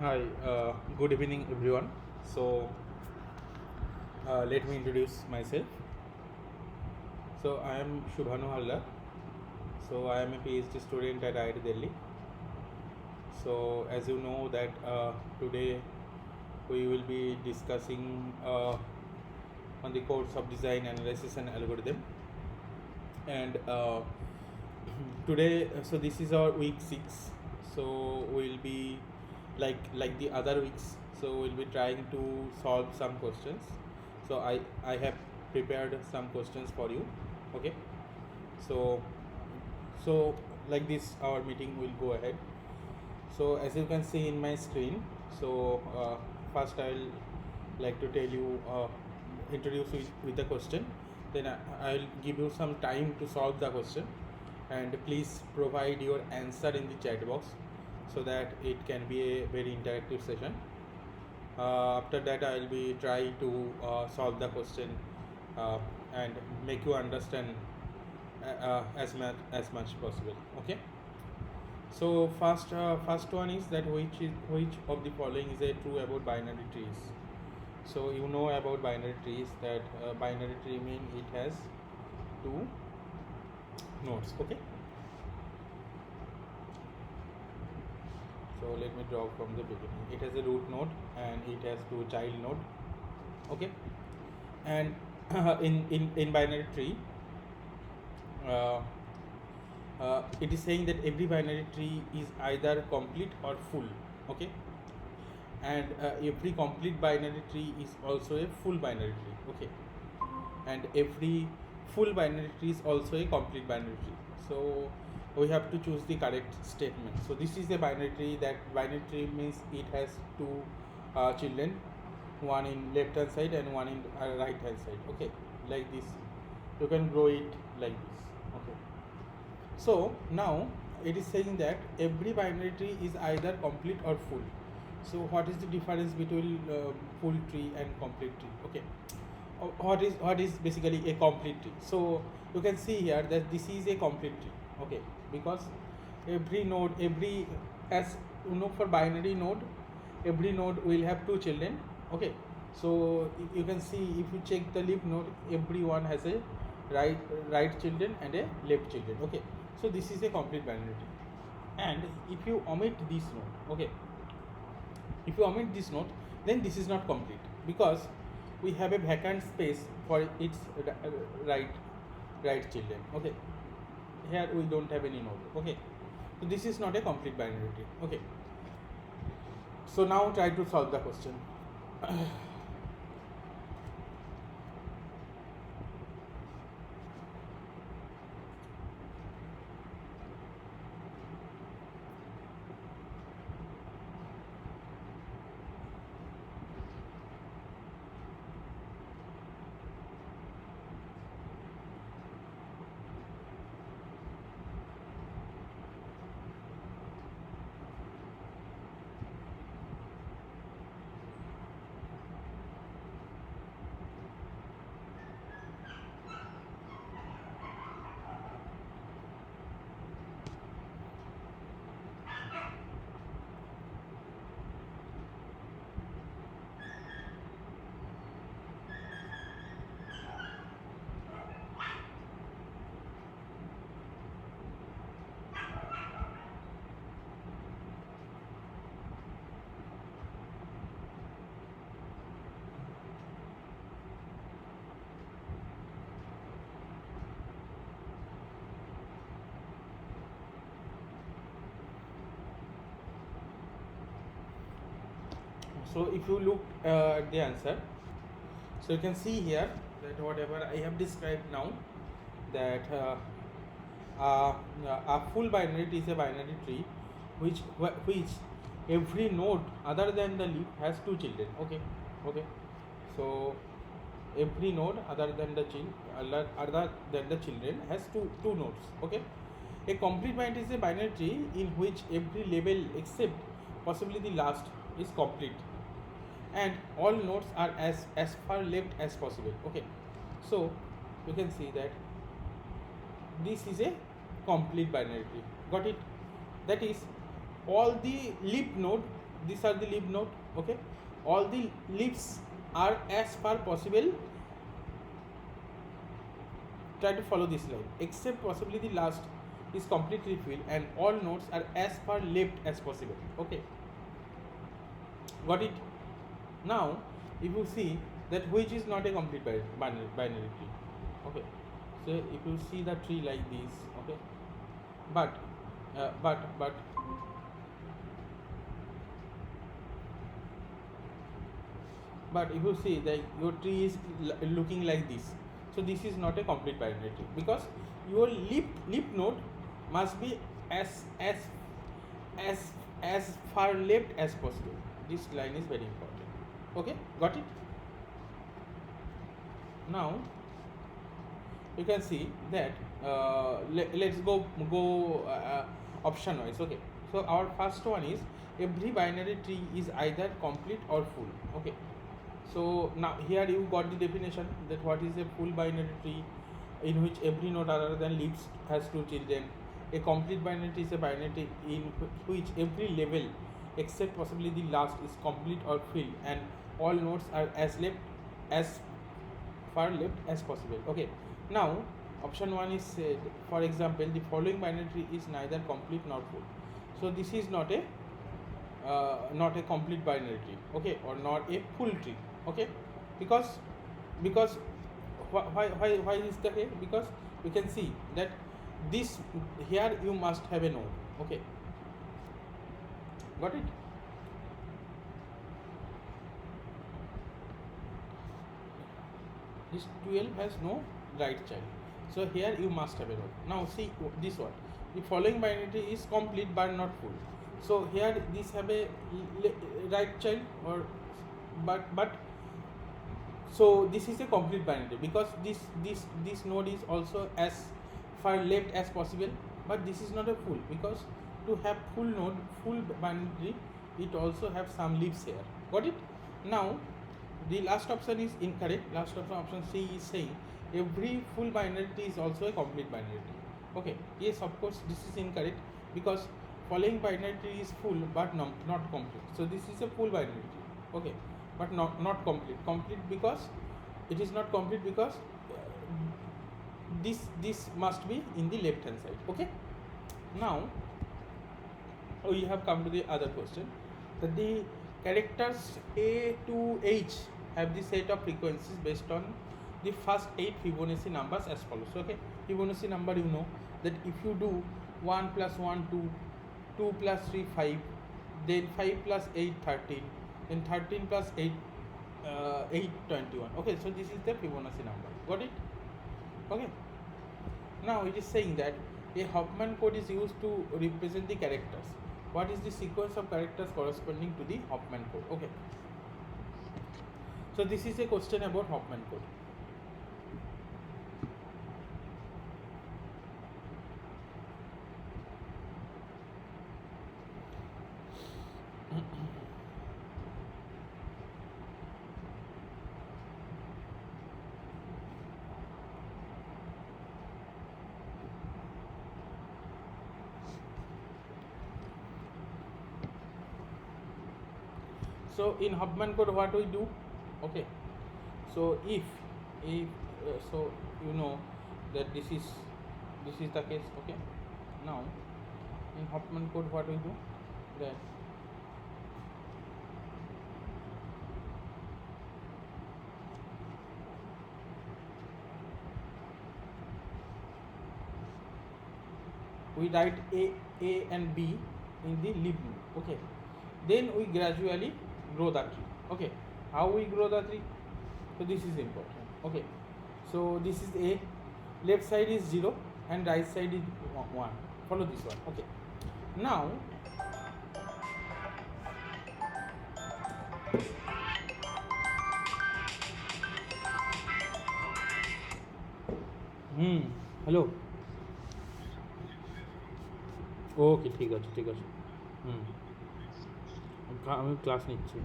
Hi, good evening, everyone. Let me introduce myself. I am Shubhanu Halla. I am a PhD student at IIT Delhi. As you know, that today we will be discussing on the course of design analysis and algorithm. And today, this is our week 6. We'll be like the other weeks. We'll be trying to solve some questions. I have prepared some questions for you. Okay. So so like this, our meeting will go ahead. So as you can see in my screen, first I'll like to tell you, introduce you with the question. Then I'll give you some time to solve the question, and please provide your answer in the chat box so that it can be a very interactive session. After that, I'll be trying to solve the question and make you understand as much possible. Okay. So first one is that which of the following is a true about binary trees. So you know about binary trees that binary tree mean it has two nodes. Okay. So let me draw from the beginning. It has a root node and it has two child node. Okay. And in binary tree, it is saying that every binary tree is either complete or full. Okay. And every complete binary tree is also a full binary tree. Okay. And every full binary tree is also a complete binary tree. So we have to choose the correct statement. So this is a binary tree. That binary tree means it has two children, one in left hand side and one in right hand side. Okay, like this. You can grow it like this. Okay. So now it is saying that every binary tree is either complete or full. So what is the difference between full tree and complete tree? Okay. What is basically a complete tree? So you can see here that this is a complete tree. Okay, because every node, as you know, for binary node, every node will have two children. Okay. So you can see, if you check the leaf node, everyone has a right children and a left children. Okay. So this is a complete binary tree. And if you omit this node, okay, if you omit this node, then this is not complete, because we have a vacant space for its right children. Okay, here we don't have any node. Okay, so this is not a complete binary tree. Okay, so now try to solve the question. So if you look at the answer, so you can see here that whatever I have described now, that a full binary tree is a binary tree which every node other than the leaf has two children. Okay. Okay. So every node other than the children has two nodes. Okay. A complete binary is a binary tree in which every label except possibly the last is complete, and all nodes are as far left as possible. Okay. So you can see that this is a complete binary tree. Got it? That is, all the leaf node these are the leaf node. Okay, all the leaves are as far possible, try to follow this line, except possibly the last is completely filled, and all nodes are as far left as possible. Okay, got it? Now if you see that which is not a complete binary tree. Okay, so if you see the tree like this, okay, but if you see that your tree is looking like this, so this is not a complete binary tree, because your leaf node must be as far left as possible. This line is very important. Okay, got it? Now you can see that let's go option wise. Okay, so our first one is every binary tree is either complete or full. Okay, so now here you got the definition that what is a full binary tree, in which every node other than leaves has two children. A complete binary tree is a binary tree in which every level except possibly the last is complete or filled, and all nodes are as far left as possible. Okay, now option 1 is said, for example, the following binary tree is neither complete nor full. So this is not a complete binary tree, okay, or not a full tree. Okay, because why is the case? Because we can see that this here you must have a node. Okay, got it? This 12 has no right child, so here you must have a node. Now see this one, the following binary tree is complete but not full. So here this have a right child, or but so this is a complete binary because this node is also as far left as possible, but this is not a full, because to have full node, full binary, it also have some leaves here. Got it? Now the last option is incorrect. Last option C is saying every full binary tree is also a complete binary tree. Okay, yes, of course this is incorrect, because following binary tree is full but not complete. So this is a full binary tree. Okay, but not complete. Complete because it is not complete because this must be in the left hand side. Okay, now we have come to the other question, that the characters A to H have the set of frequencies based on the first 8 Fibonacci numbers as follows. Okay, Fibonacci number, you know that if you do 1 plus 1 2, 2 plus 3 5, then 5 plus 8 13, then 13 plus 8 8 21. Okay, so this is the Fibonacci number. Got it? Okay, now it is saying that a Hoffman code is used to represent the characters. What is the sequence of characters corresponding to the Hoffman code? Okay, so this is a question about Hoffman code. So in Hoffman code, what we do? Okay, so if so you know that this is the case. Okay, now in Hoffman code, what we do? That we write A and B in the leaf node. Okay, then we gradually grow the tree. Okay, how we grow the tree? So this is important. Okay, so this is A, left side is 0 and right side is 1. Follow this one. Okay, now hello, okay, ঠিক আছে ঠিক আছে, আমি class নিচ্ছি।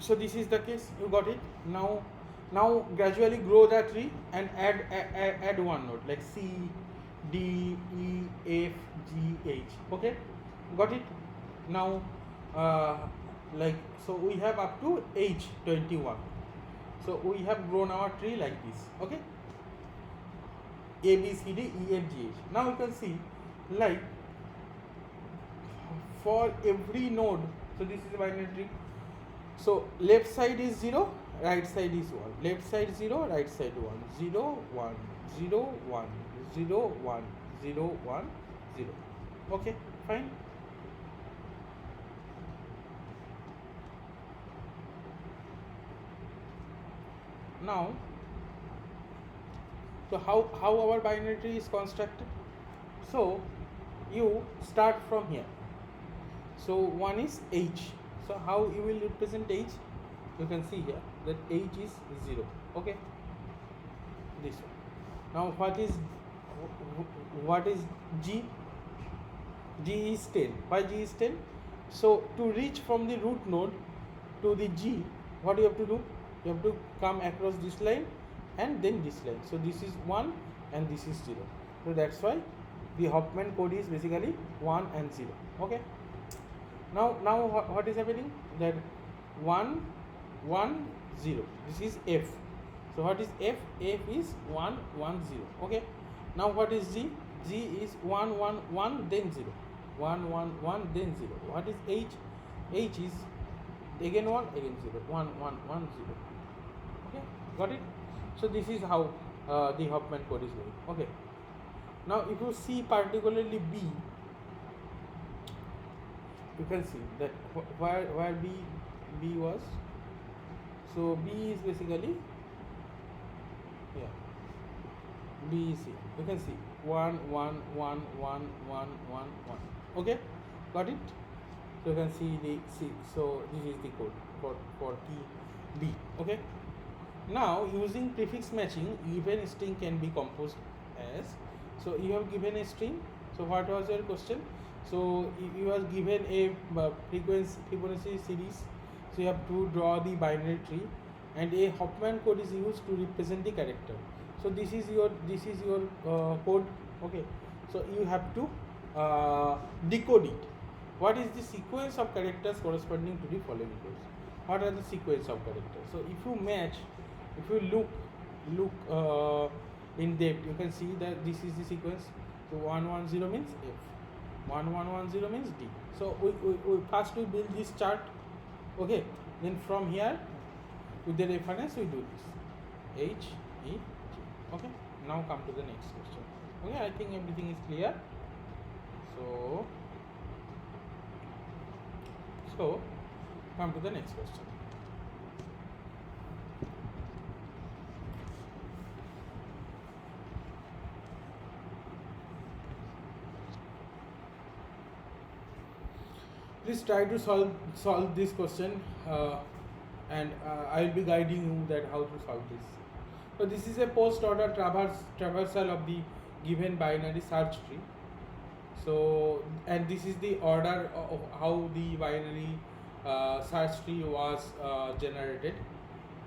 So this is the case, you got it. Now Now gradually grow the tree and add one node like C, D, E, F, G, H. Okay, got it? Now, uh, like so we have up to H 21. So we have grown our tree like this. Okay, A B C D E F G H. Now you can see like for every node. So this is a binary tree. So left side is 0, right side is 1. Left side 0, right side 1. 0, 1, 0, 1, 0, 1, 0, 1, 0. Okay, fine. Now, so how our binary tree is constructed? So you start from here. So one is H. So how you will represent H? You can see here that H is 0. Okay, this one. Now what is G? G is 10. Why G is 10? So to reach from the root node to the G, what you have to do? You have to come across this line and then this line. So this is 1 and this is 0. So that's why the Hofmann code is basically 1 and 0. Okay. Now what is happening? That 1, 1, 0. This is F. So what is F? F is 1, 1, 0. Okay. Now what is G? G is 1, 1, 1, then 0. 1, 1, 1, then 0. What is H? H is again 1, again 0. 1, 1, 1, 0. Okay. Got it? So this is how the Hofmann code is going. Okay. Now if you see particularly B, you can see that where B was. So B is basically B is here. You can see 1, 1, 1, 1, 1, 1, 1. Okay, got it? So you can see the C. So this is the code for key B. Okay. Now using prefix matching, given string can be composed as. So you have given a string. So what was your question? So you was given a Fibonacci series. So you have to draw the binary tree, and a Hofmann code is used to represent the character. So this is your code. Okay. So you have to decode it. What is the sequence of characters corresponding to the following codes? What are the sequence of characters? So if you match, if you look in depth, you can see that this is the sequence. So 110 means F. 1110 means D. So we first we build this chart. Okay. Then from here with the reference we do this. H, E, G. Okay. Now come to the next question. Okay. I think everything is clear. So come to the next question. Please try to solve this question, and I will be guiding you that how to solve this. So this is a post order traversal of the given binary search tree. So and this is the order of how the binary search tree was generated,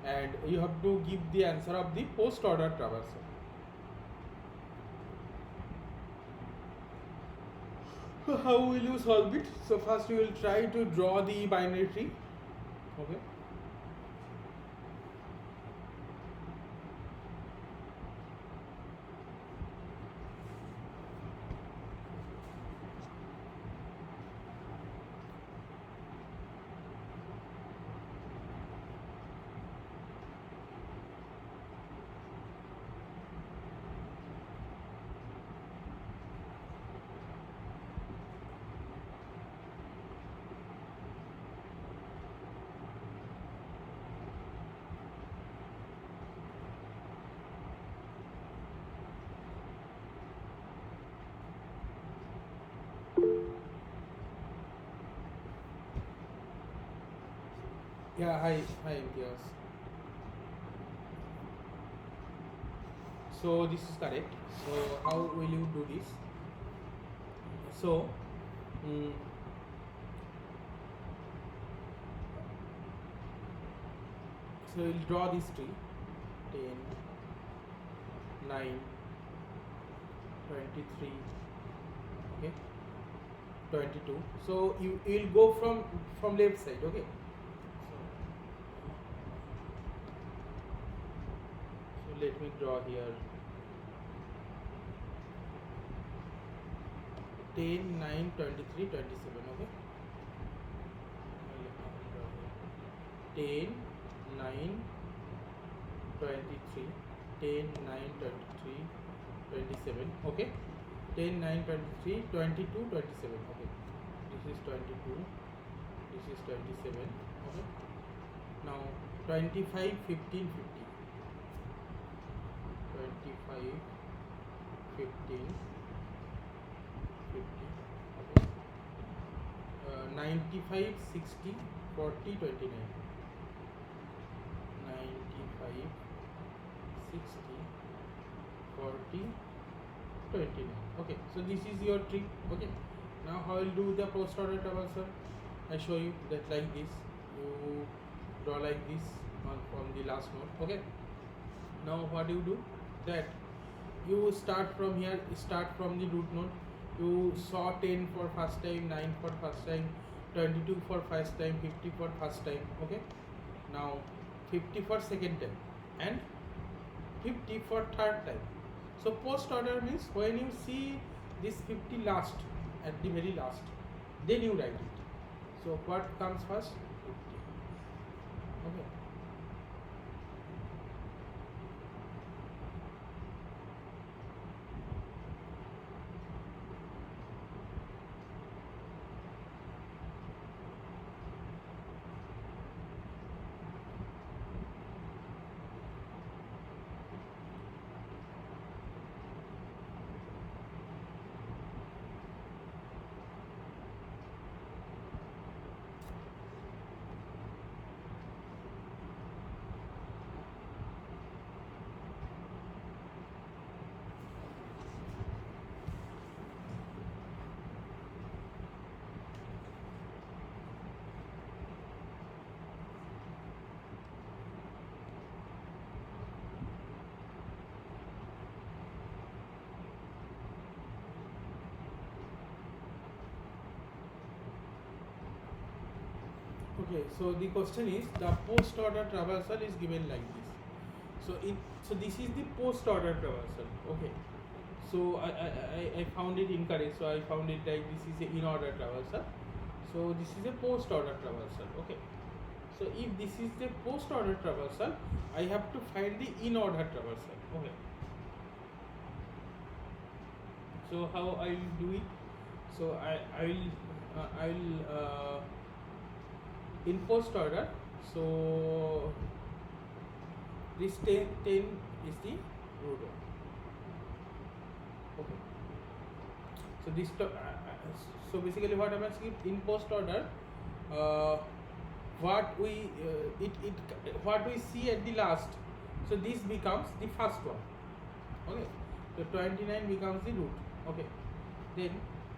and you have to give the answer of the post order traversal. So how will you solve it? So first you will try to draw the binary tree. Okay. Yeah, hi Imtiaz. So this is correct. So how will you do this? So so we'll draw this tree. 10, 9, 23, okay, 22. So you will go from left side, okay. So let me draw here 10, 9, 23, 27, okay. 10, 9, 23, 10, 9, 23, 27, okay. 10, 9, 23, 22, 27, okay. This is 22, this is 27, okay. Now 25, 15, 50. 25, 15, 50, okay. 95, 60, 40, 29. 95, 60, 40, 29. Okay, so this is your trick. Okay, now how I'll do the post order traversal. I show you that like this. You draw like this from the last node. Okay. Now what you do, that you start from here, start from the root node. You saw 10 for first time, 9 for first time, 22 for first time, 50 for first time. Okay. Now 50 for second time and 50 for third time. So post order means when you see this 50 last, at the very last, then you write it. So what comes first? 50. Okay. Okay, so the question is, the post order traversal is given like this. So this is the post order traversal. Okay. So I found it incorrect. So I found it like this is a in order traversal. So this is a post order traversal. Okay. So if this is the post order traversal, I have to find the in order traversal. Okay. So how I will do it? So I will in post order. So this 10 is the root one. Okay. So this so basically what happens in post order, what we what we see at the last, so this becomes the first one. Okay. So 29 becomes the root. Okay. Then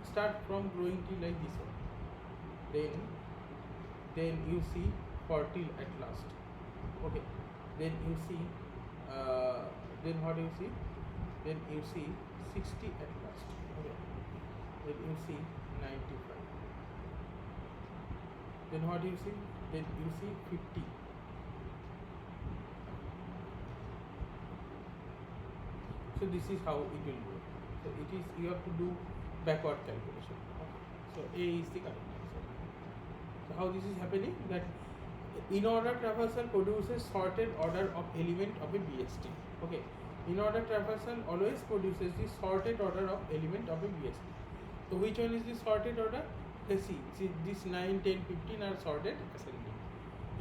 start from growing tree like this one. Then you see 40 at last. Okay. Then you see then what you see? Then you see 60 at last. Okay. Then you see 95. Then what you see? Then you see 50. So this is how it will go. So it is, you have to do backward calculation. Okay. So A is the correct answer. So how this is happening? That in order traversal produces sorted order of element of a BST. Okay. In order traversal always produces the sorted order of element of a BST. So which one is the sorted order? Let's see this 9, 10, 15 are sorted ascending,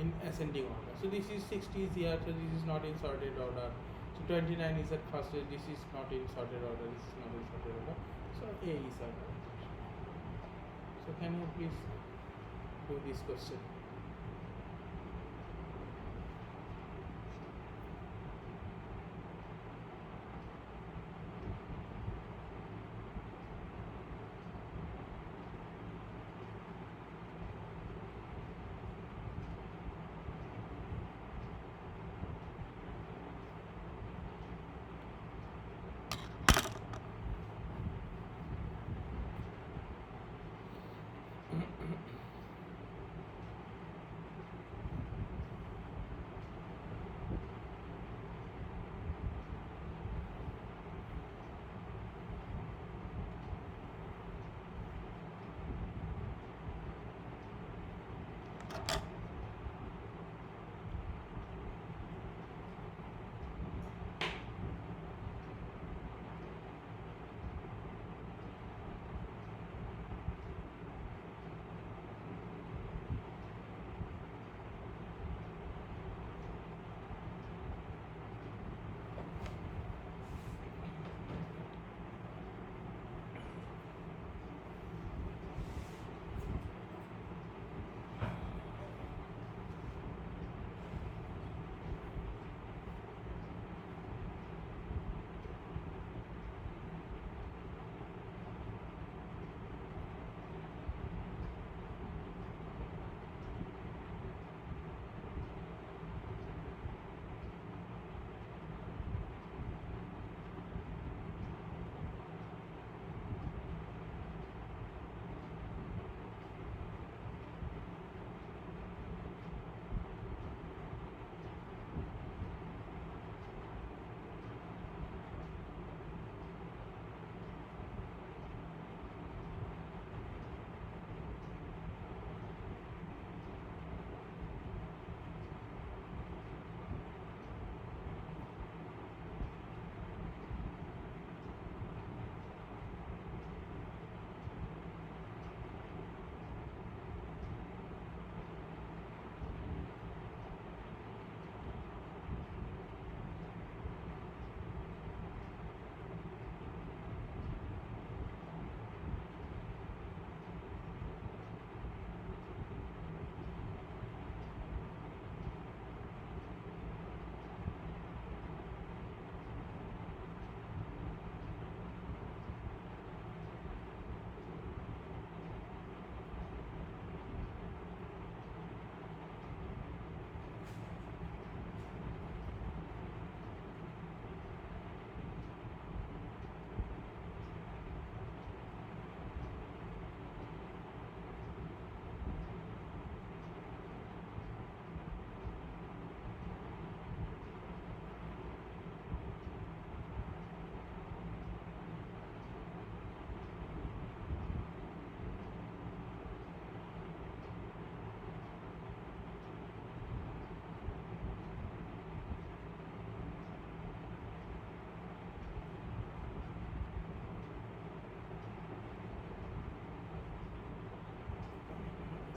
in ascending order. So this is 60 is here, so this is not in sorted order. So 29 is at first, this is not in sorted order, this is not in sorted order. So A is our correct option. So can you please do this question?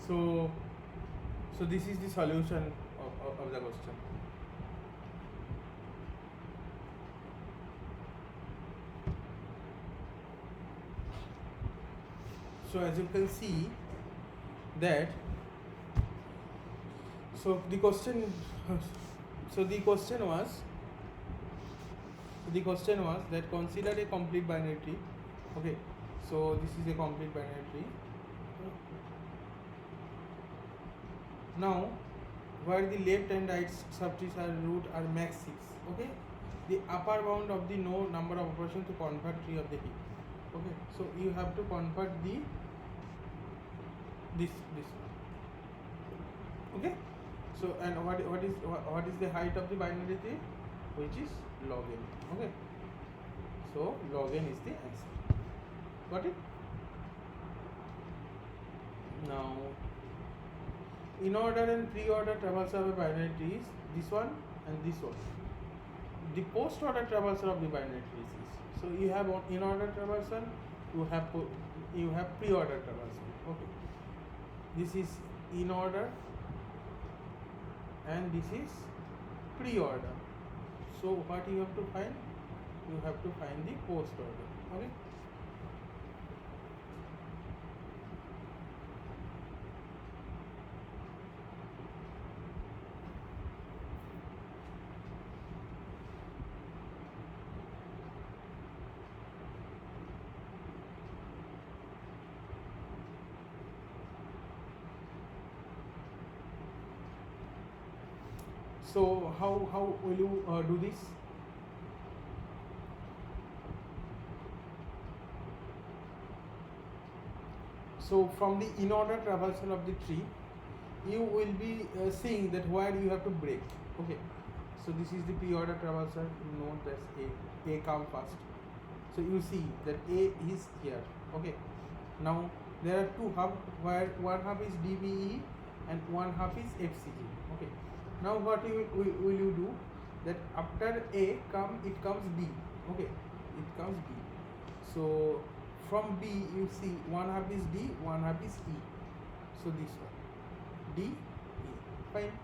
So, so this is the solution of the question. So as you can see that, so the question, so the question was, that consider a complete binary tree. Okay, so this is a complete binary tree. Now, where the left and right subtrees are root are max 6. Okay, the upper bound of the no number of operations to convert tree of the heap. Okay, so you have to convert the this. Okay, so and what is the height of the binary tree, which is log n. Okay, so log n is the answer. Got it? Now, in order and pre-order traversal of a binary tree is this one and this one. The post-order traversal of the binary tree is, so you have in order traversal, you have pre-order traversal. Okay, this is in order and this is pre-order. So what you have to find? You have to find the post-order. Okay. So how will you do this? So from the in order traversal of the tree, you will be seeing that where you have to break. Okay, so this is the pre-order traversal. You know that A come first. So you see that A is here. Okay, now there are two hubs where one hub is DBE and 1/2 is FCG. Okay. Now what will you do? That after A it comes B. Okay, it comes B. So from B you see 1/2 is D, 1/2 is E. So this one D E. Fine.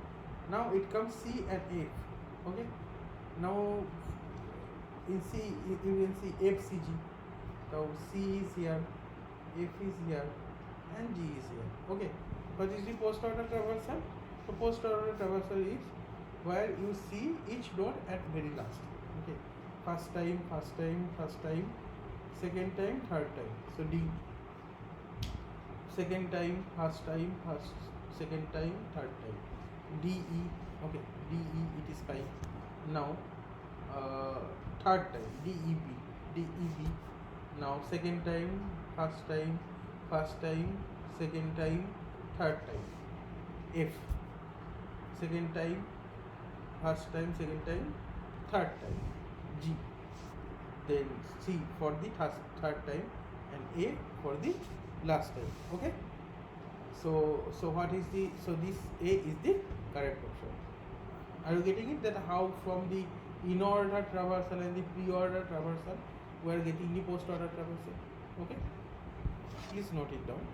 Now it comes C and F. Okay. Now in C you can see FCG. So C is here, F is here, and G is here. Okay. What is the post order traversal? So post order traversal is where you see each node at very last. Okay. First time, second time, third time. So D. Second time, second time, third time. D E. Okay. D E. It is 5. Now third time. D E B. D E B. Now second time, first time, second time, third time. F. Second time, first time, second time, third time. G. Then C for the third time and A for the last time. Okay. So what is the, so this A is the correct option. Are you getting it? That how from the in order traversal and the pre-order traversal we are getting the post order traversal. Okay. Please note it down.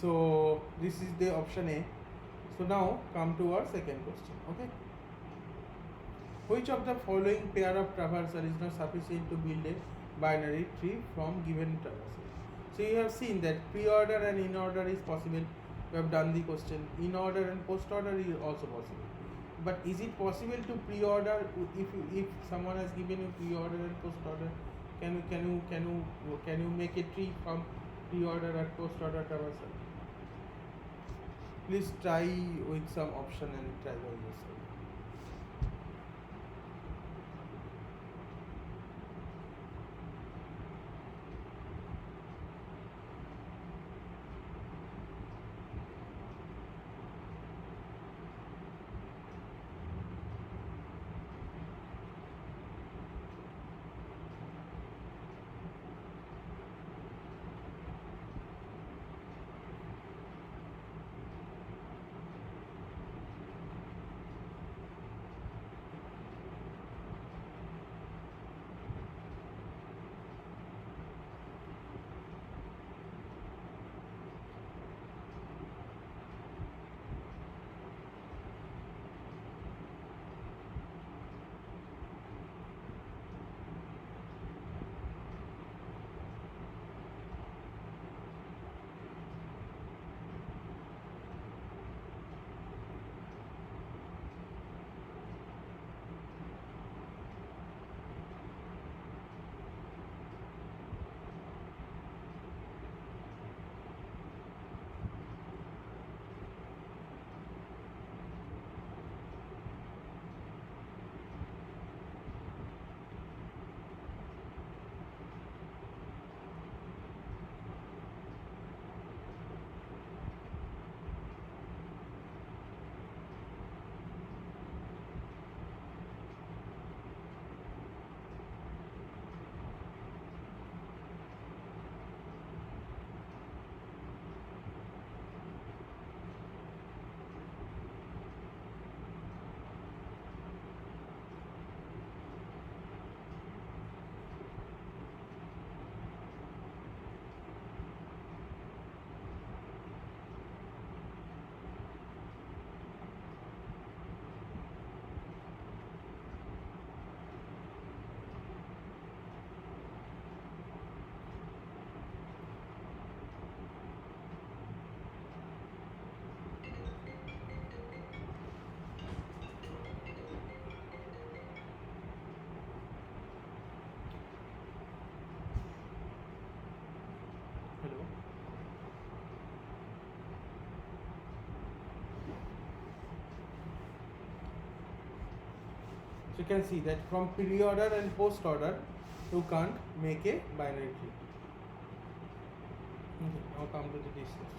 So this is the option A. So now come to our second question. Okay. Which of the following pair of traversal is not sufficient to build a binary tree from given traversal? So you have seen that pre-order and in-order is possible. We have done the question. In-order and post-order is also possible. But is it possible to pre-order if someone has given you pre-order and post-order? Can you make a tree from pre-order and post-order traversal? Please try with some option and try by yourself. you can see that from pre-order and post-order you can't make a binary tree. Okay, now come to the discussion.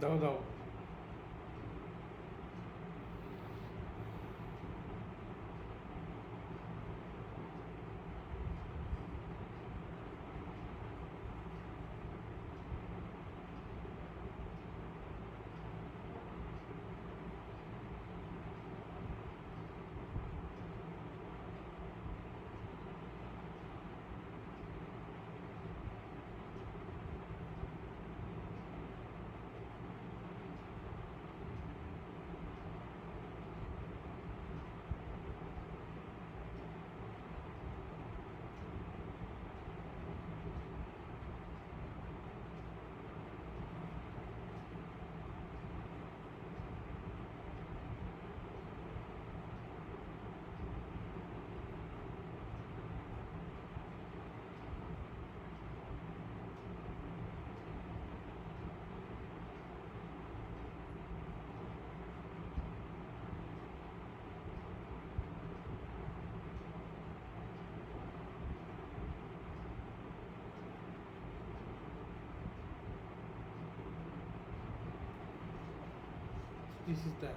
দাও দাও। This is the answer.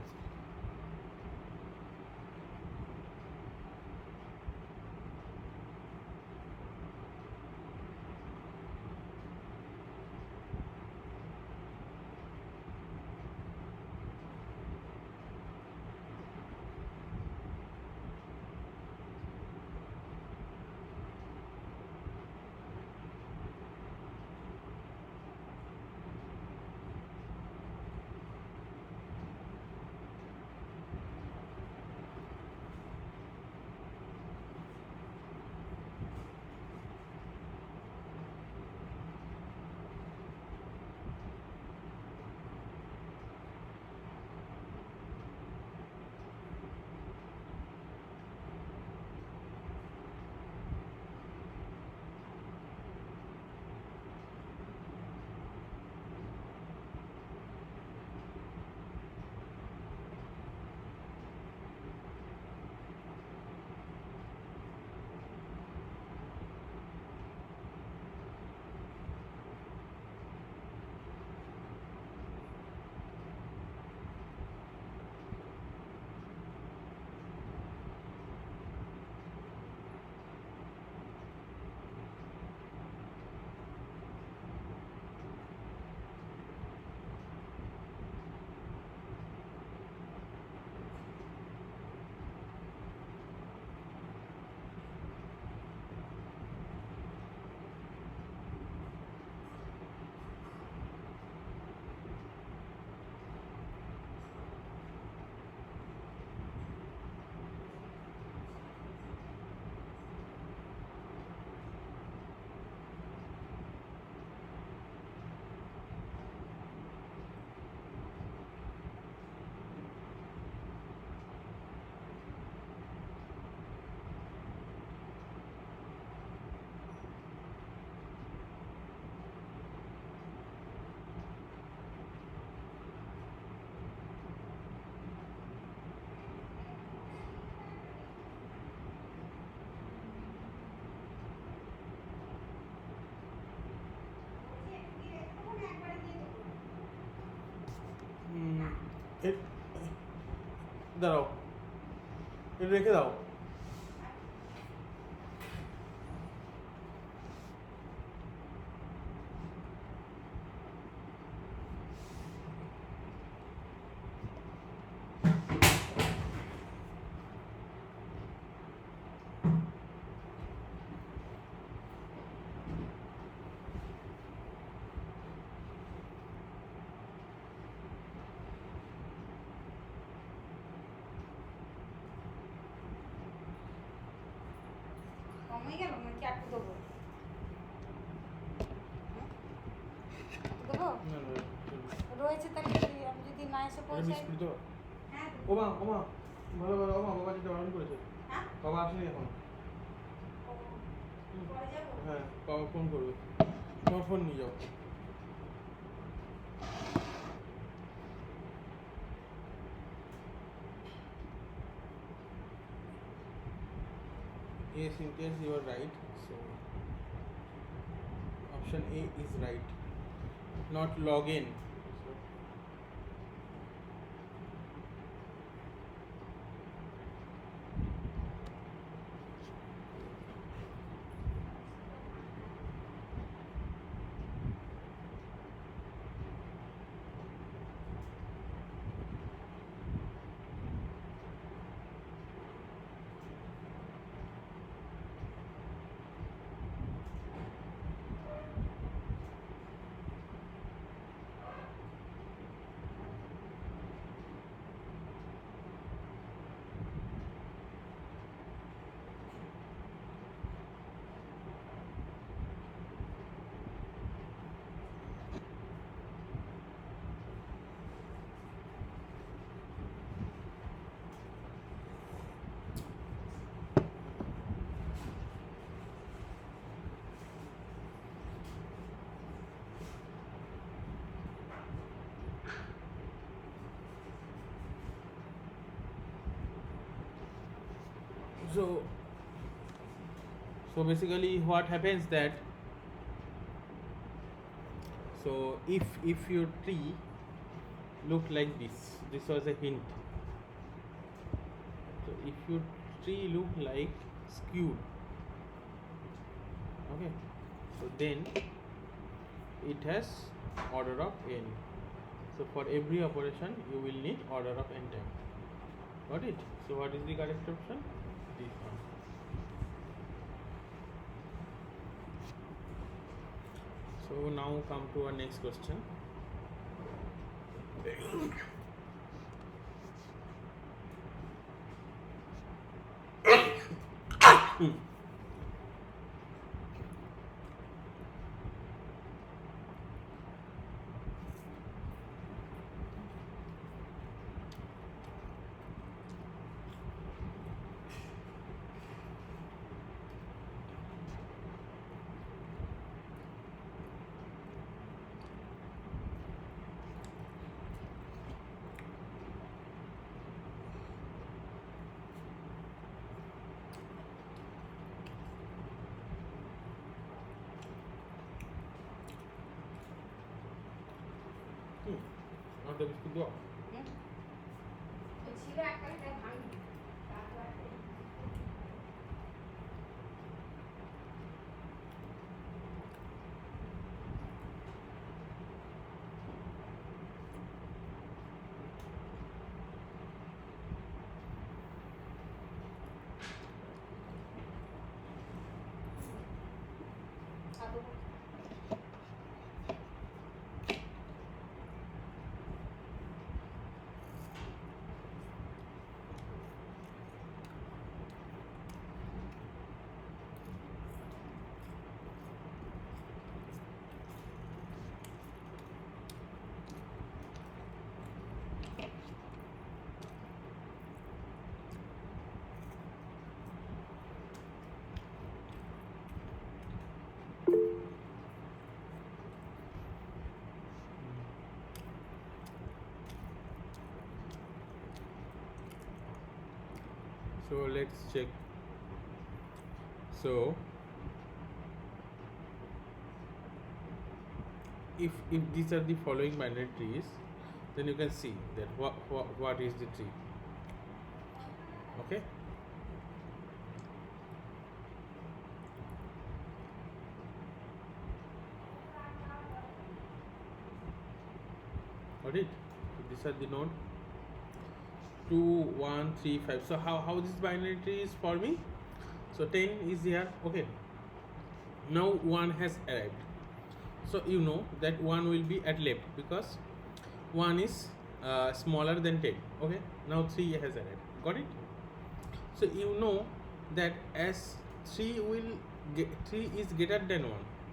এ- দাঁড়াও, এটা রেখে দাও। কমে গেল নাকি একটু দেবো? দেবো না, না, রয়েছে তাহলে আমি যদি না এসে এটা পৌঁছাই। বিস্কুট দাও। হ্যাঁ ওমা ওমা, ভালো ভালো, ওমা বাবা যেটা বারণ করেছে। হ্যাঁ বাবা আসেনি এখন। পরে যাবো। হ্যাঁ, বাবা ফোন করবে, তোমার ফোন নিয়ে যাও। Yes, in case you are right, so option A is right, not login. So So basically what happens that, so if your tree look like this was a hint. So if your tree look like skewed, okay, so then it has order of n. So for every operation you will need order of n time. Got it? So what is the correct option? This one. So now come to our next question. Ada biskuit dua. ছিল একটা তাই ভাঙি তারপর আদৌ So let's check. So if these are the following binary trees, then you can see that what is the tree. Okay. Got it? So these are the node 2, 1, 3, 5. So how this binary tree is forming? So 10 is here. Okay. Now 1 has arrived. So you know that 1 will be at left because 1 is smaller than 10. Okay. Now 3 has arrived. Got it? So you know that as 3 is greater than 1.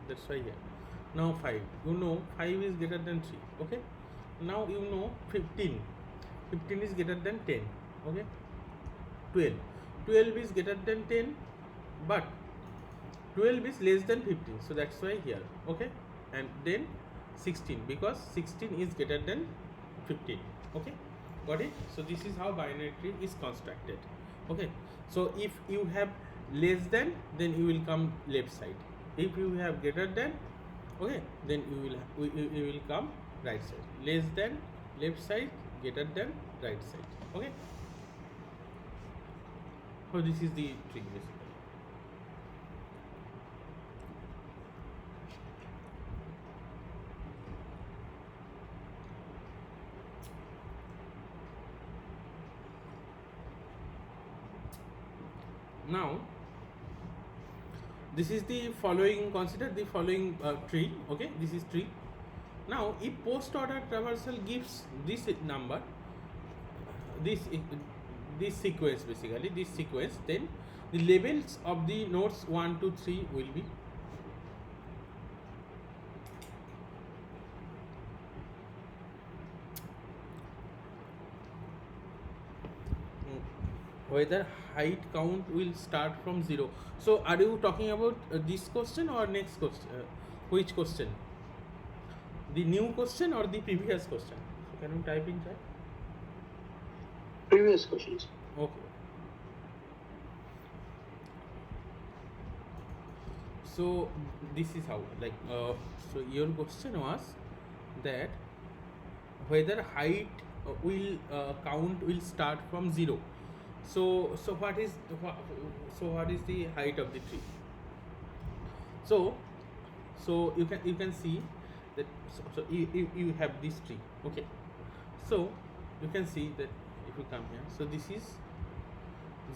That's why here. Now 5. You know 5 is greater than 3. Okay. Now you know 15. 15 is greater than 10. Okay. 12 is greater than 10, but 12 is less than 15. So that's why here. Okay. And then 16 because 16 is greater than 15. Okay. Got it? So this is how binary tree is constructed. Okay. So if you have less than, then you will come left side. If you have greater than, okay, then you will come right side. Less than left side, greater than right side. Okay. So this is the tree basically. Now this is the following, consider the following tree. Okay, this is tree. Now if post order traversal gives this number, this sequence, basically this sequence, then the labels of the nodes 1 to 3 will be whether height count will start from 0. So are you talking about this question or next question? Which question? The new question or the previous question? So can you type in chat? Previous questions. Okay. So this is how, like, so your question was that whether height count will start from 0. So what is what is the height of the tree? So you can see that, so you have this tree, okay. So you can see that if you come here, so this is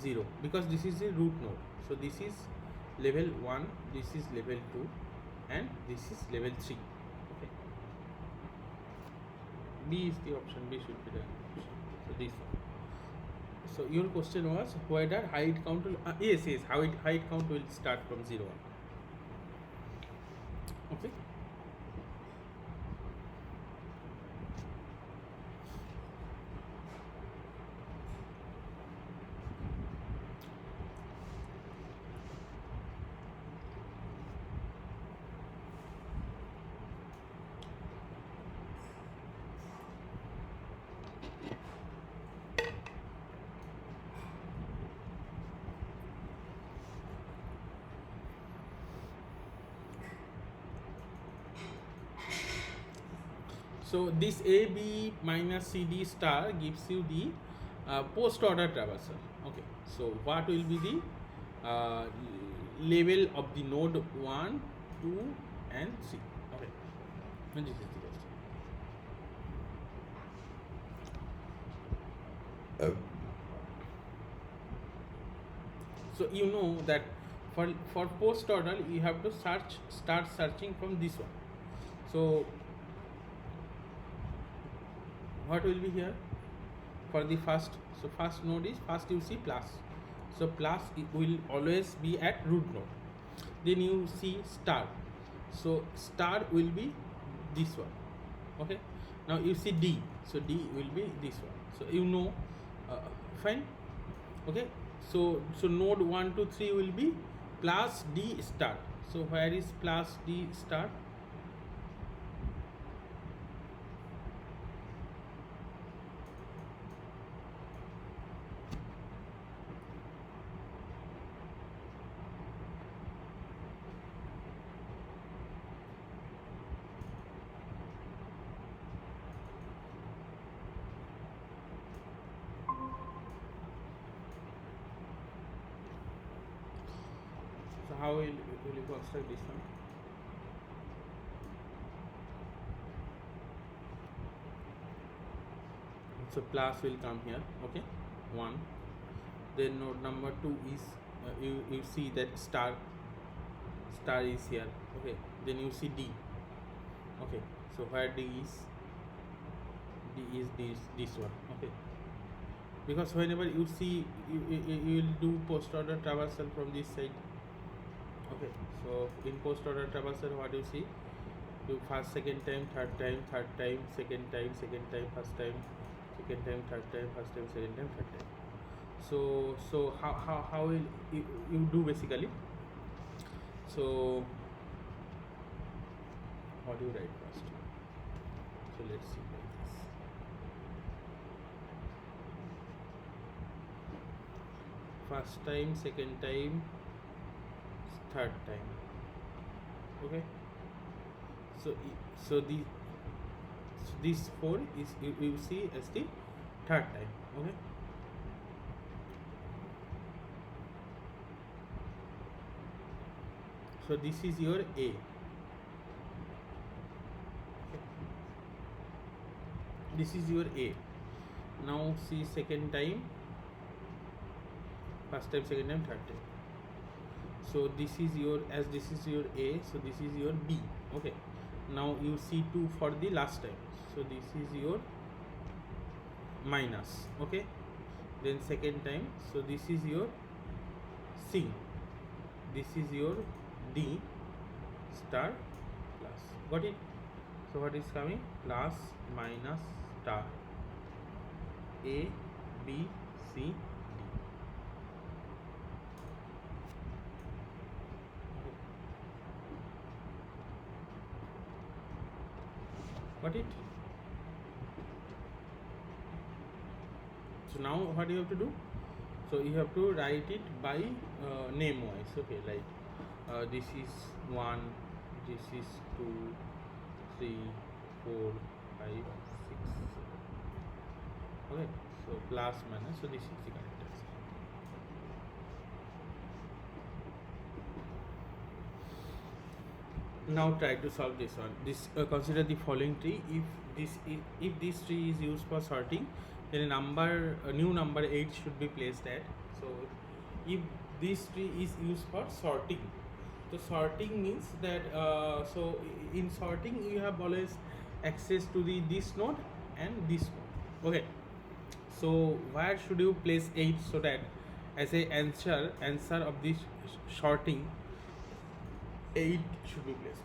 0 because this is the root node. So this is level 1, this is level 2, and this is level 3, okay. B is the option, B should be the option. So this one. So your question was whether height count will yes, how height count will start from 0 1, okay. So this A, B minus C, D star gives you the post order traversal. Okay. So what will be the level of the node 1, 2, and 3? Okay. And this is the question. So you know that for post order you have to start searching from this one. So what will be here for the first? So first node is, first you see plus, so plus it will always be at root node. Then you see star, so star will be this one, okay. Now you see D, so D will be this one. So you know, fine, okay. So node 1 to 3 will be plus D star. So where is plus D star? So how will you construct this one? So plus will come here, okay, 1. Then node number 2 is you see that star is here, okay. Then you see D, okay. So where D is this one, okay. Because whenever you see you will do post order traversal from this side, okay. So in post order traversal, what you see, do first, second time, third time, second time, first time, second time, third time, first time, second time, third time. So how will you do basically? So what do you write first? So let's see like this. First time, second time, third time, okay. So this 4 is you see as the third time, okay. So this is your A, okay. This is your A. Now see second time, first time, second time, third time. So this is your, as this is your A, so this is your B, okay. Now you see 2 for the last time, so this is your minus, okay. Then second time, so this is your C, this is your D star plus, got it? So what is coming? Plus minus star A, B, C, D. Got it? So now what you have to do? So you have to write it by name wise, okay. Like This is 1, this is 2, 3, 4, 5, 6, 7. Okay, so plus minus, so this is the correct answer. Now try to solve this one. This consider the following tree. If this tree is used for sorting, then a new number 8 should be placed at. So if this tree is used for sorting, so sorting means that in sorting you have always access to the this node and this node. Okay, so where should you place 8 so that as a answer of this sorting 8 should be placed.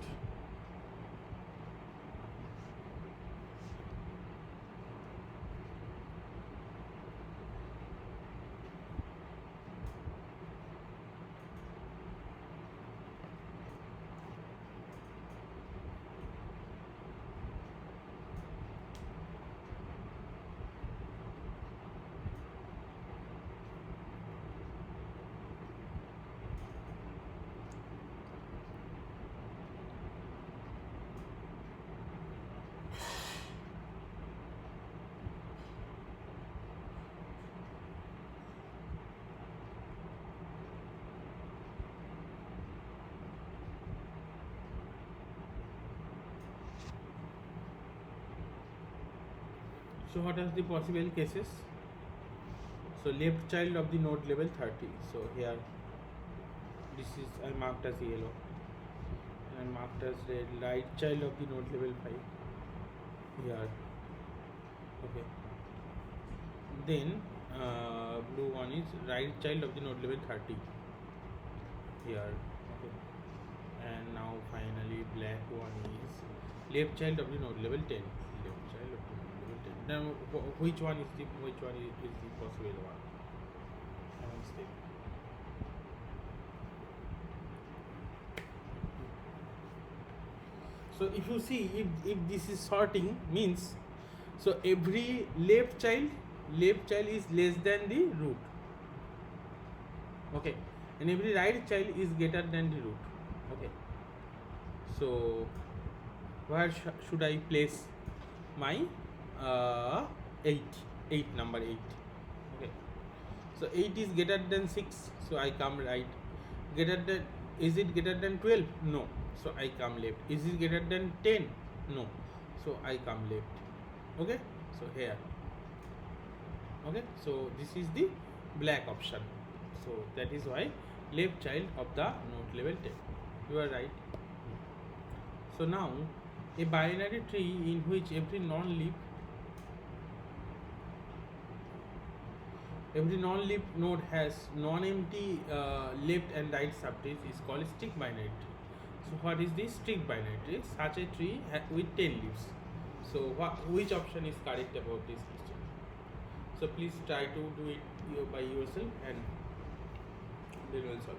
So what are the possible cases? So left child of the node level 30. So here this is I marked as yellow and marked as red. Right child of the node level 5 here. Okay. Then blue one is right child of the node level 30 here. Okay. And now finally black one is left child of the node level 10. Left child of the node level 10. Now which one is the possible one? Amongst them. So if you see, if this is sorting means, so every left child is less than the root. Okay, and every right child is greater than the root. Okay, so where should I place my 8 number 8? Okay, so 8 is greater than 6, so I come right. Greater than, is it greater than 12? No, so I come left. Is it greater than 10? No, so I come left. Okay, so here. Okay, so this is the black option. So that is why left child of the node level 10. You are right. So now a binary tree in which every non-leaf node has non-empty left and right subtrees is called strict binary tree. So what is this strict binary tree? Such a tree with 10 leaves. So which option is correct about this question? So please try to do it by yourself and then we'll solve.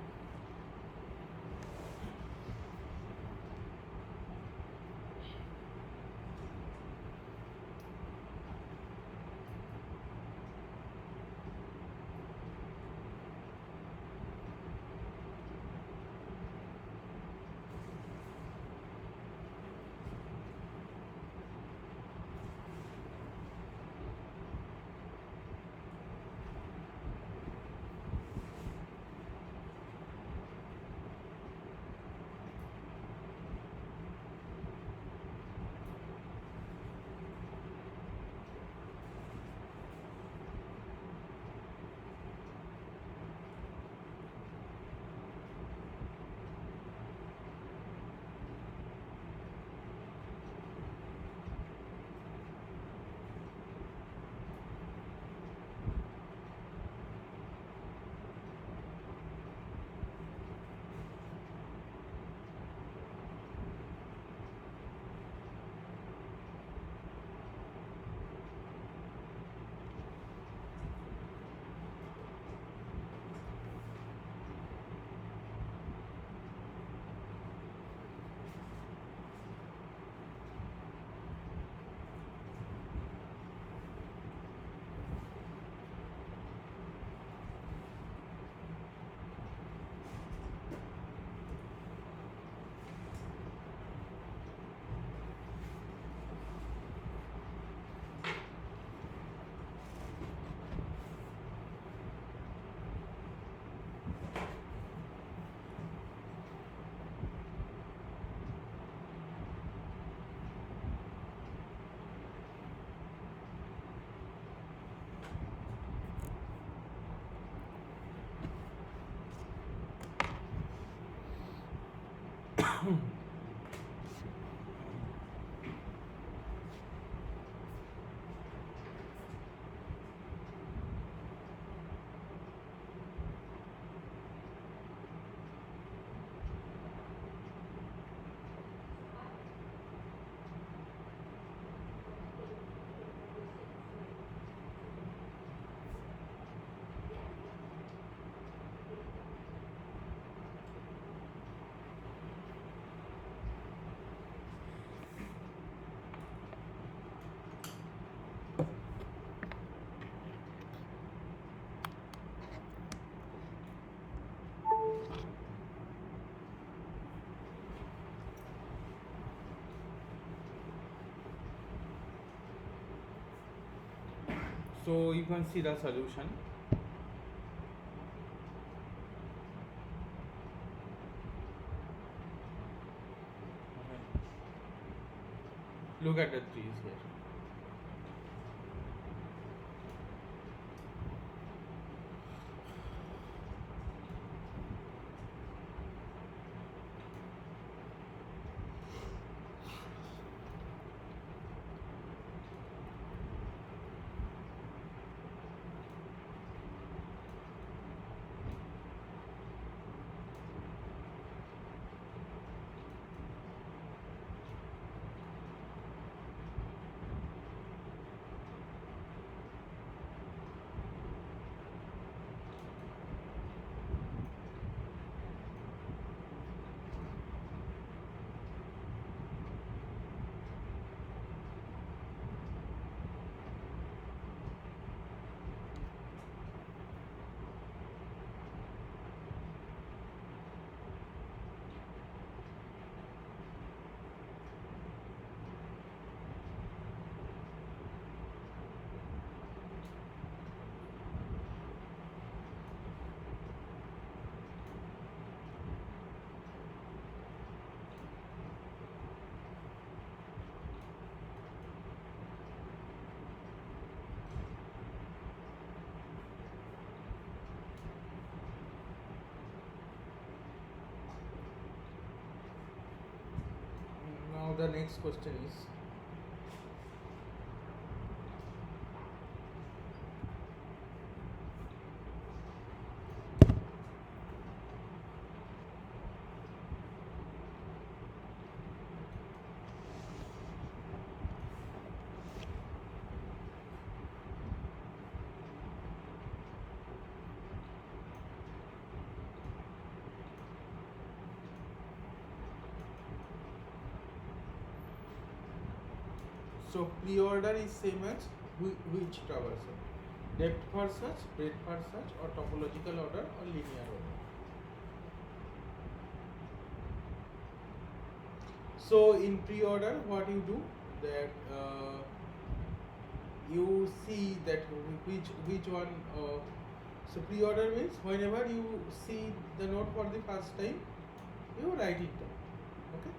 So you can see the solution. Okay. Look at the trees here. Now the next question is, so pre-order is same as which traversal? Depth first search, breadth first search, or topological order or linear order? So in pre-order, what you do that you see that which one. So pre-order means whenever you see the note for the first time, you write it down. Okay.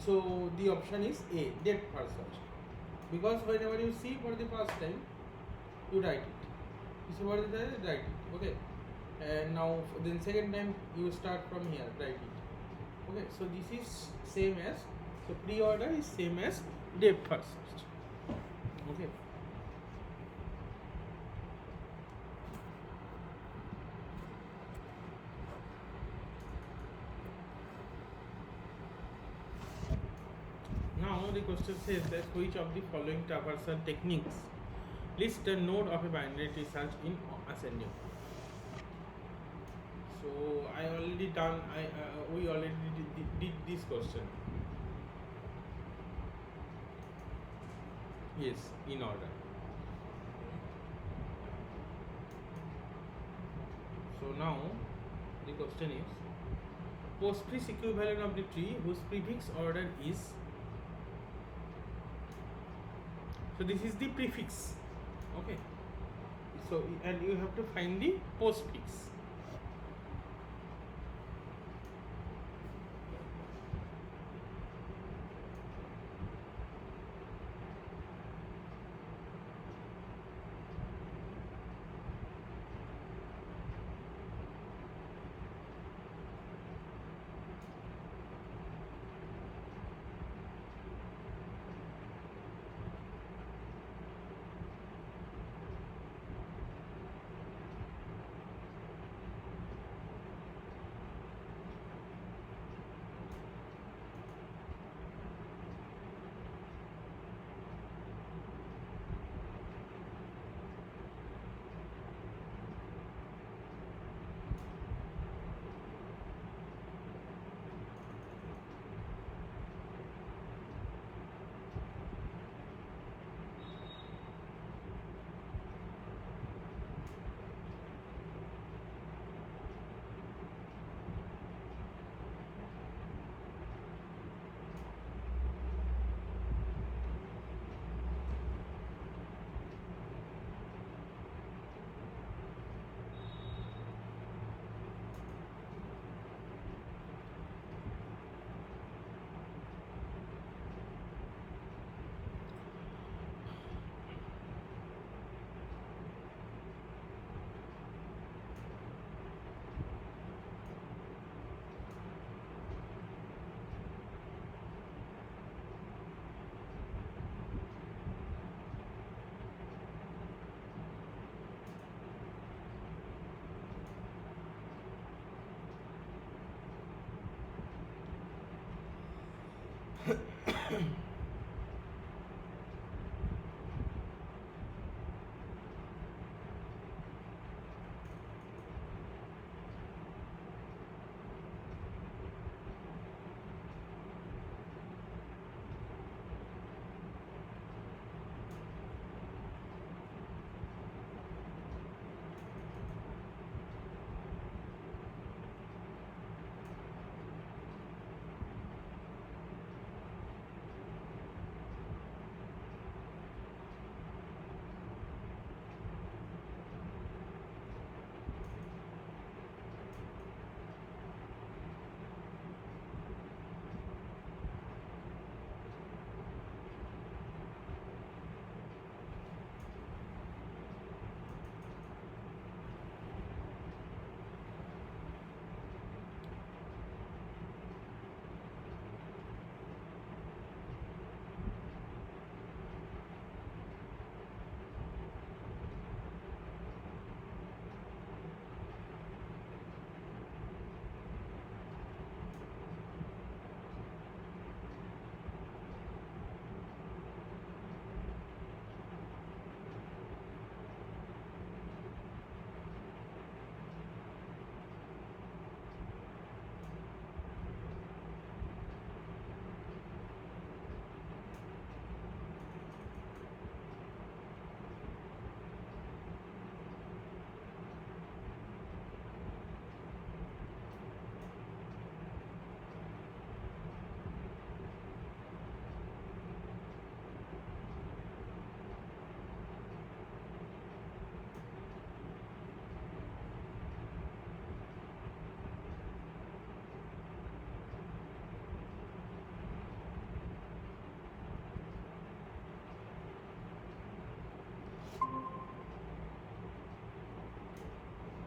So the option is A, depth first search. Because whenever you see for the first time, you write it. You see for the time, write it. Okay. And now then second time you start from here, write it. Okay. So this is same as, so pre-order is same as depth first search. Okay. Now the question says that which of the following traversal techniques list a node of a binary tree search in ascending. So I already done. We already did this question. Yes, in order. So now the question is postfix equivalent of the tree whose prefix order is. So this is the prefix. Okay. So and you have to find the postfix.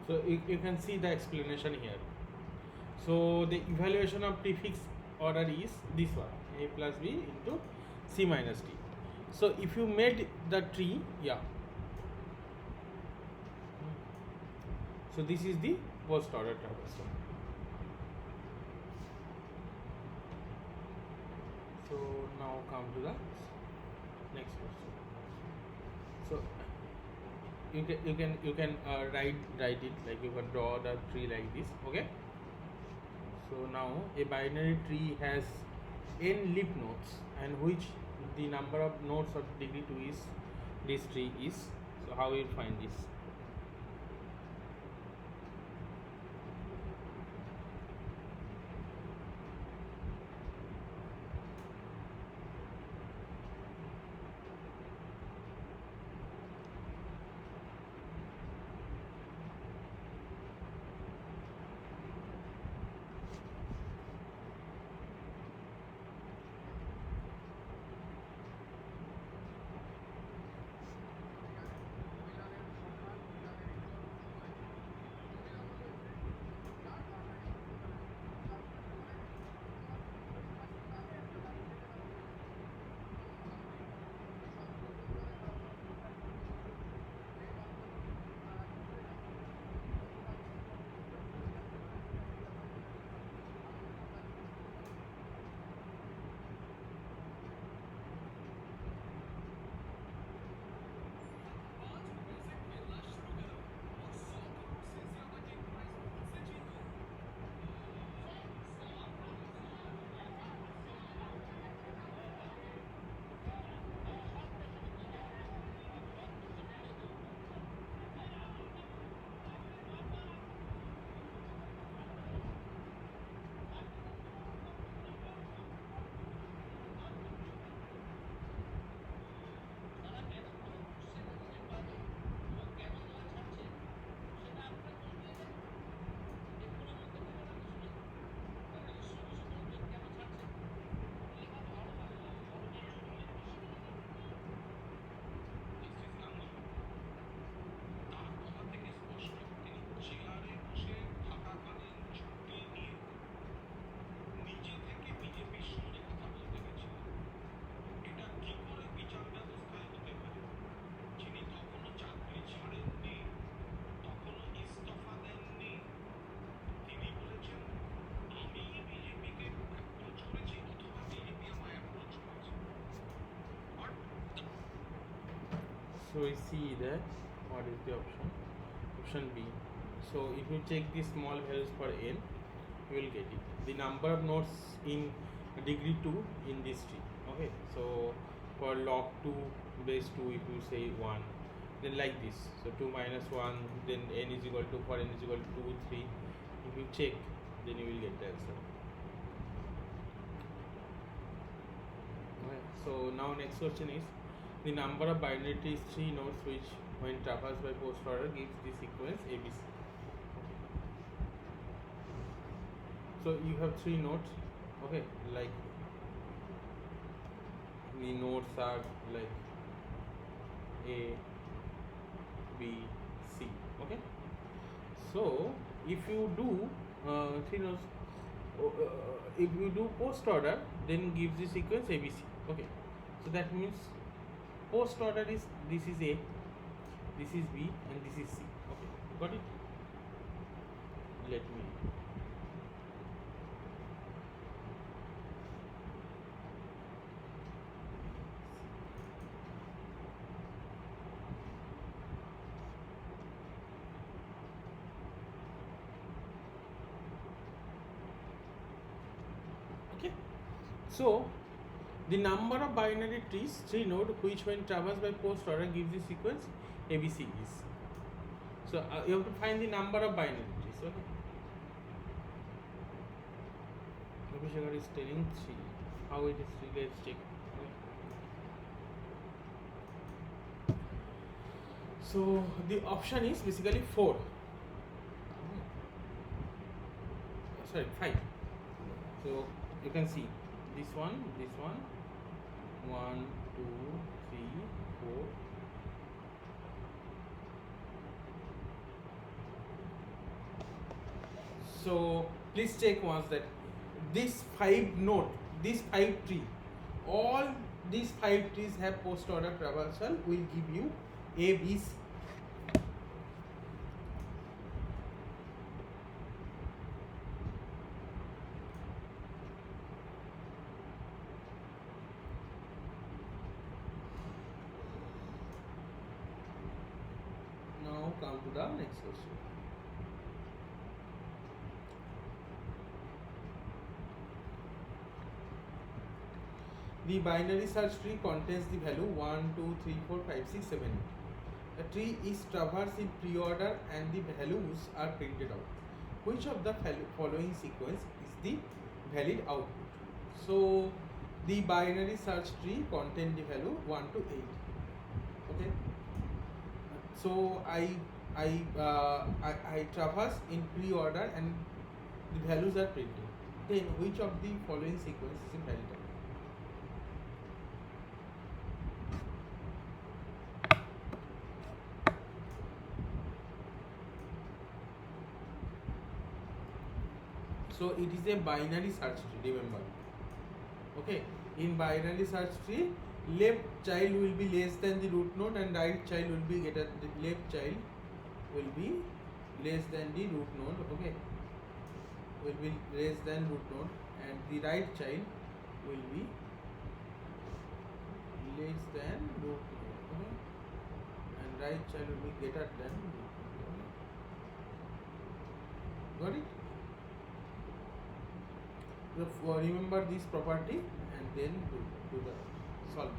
So you can see the explanation here. So the evaluation of prefix order is this one, a plus b into c minus d. So if you made the tree, yeah. So this is the post order traversal. So now come to the next question. So you can write it like you can draw the tree like this. Okay. So now a binary tree has n leaf nodes, and which the number of nodes of degree 2 is this tree is. So how you find this? So we see that what is the option? Option B. So if you check the small values for n, you will get it. The number of nodes in degree 2 in this tree. Okay. So for log 2 base 2, if you say 1, then like this. So 2 minus 1, then n is equal to, for n is equal to 2, 3. If you check, then you will get the answer. Okay. So now next question is, the number of binary trees 3 nodes which when traversed by post order gives the sequence ABC. So you have 3 nodes, okay, like the nodes are like A, B, C, okay. So if you do 3 nodes, if you do post order, then gives the sequence ABC, okay. So that means post order is, this is A, this is B, and this is C. Okay, got it? Let me. Okay, so the number of binary trees 3 node which when traversed by post order gives the sequence ABC is. So you have to find the number of binary trees. Okay. Abhishekar is telling 3. How it is 3? Let's check. Okay. So the option is basically 4. Sorry, 5. So you can see this one, 1, 2, 3, 4, So please check once that this five node, this five tree, all these five trees have post order traversal will give you A, B, C. Now come to the next question. The binary search tree contains the value 1, 2, 3, 4, 5, 6, 7, 8. A tree is traversed in pre-order and the values are printed out. Which of the following sequence is the valid output? So the binary search tree contains the value 1 to 8. Okay. So I traverse in pre-order and the values are printed. Then which of the following sequence is valid? So it is a binary search tree, remember. Okay, in binary search tree, left child will be less than the root node and right child will be greater. The left child will be less than the root node. Okay, will be less than root node, and the right child will be less than root node. Okay, and right child will be greater than root node. Okay? Got it? Remember this property and then do the solve it.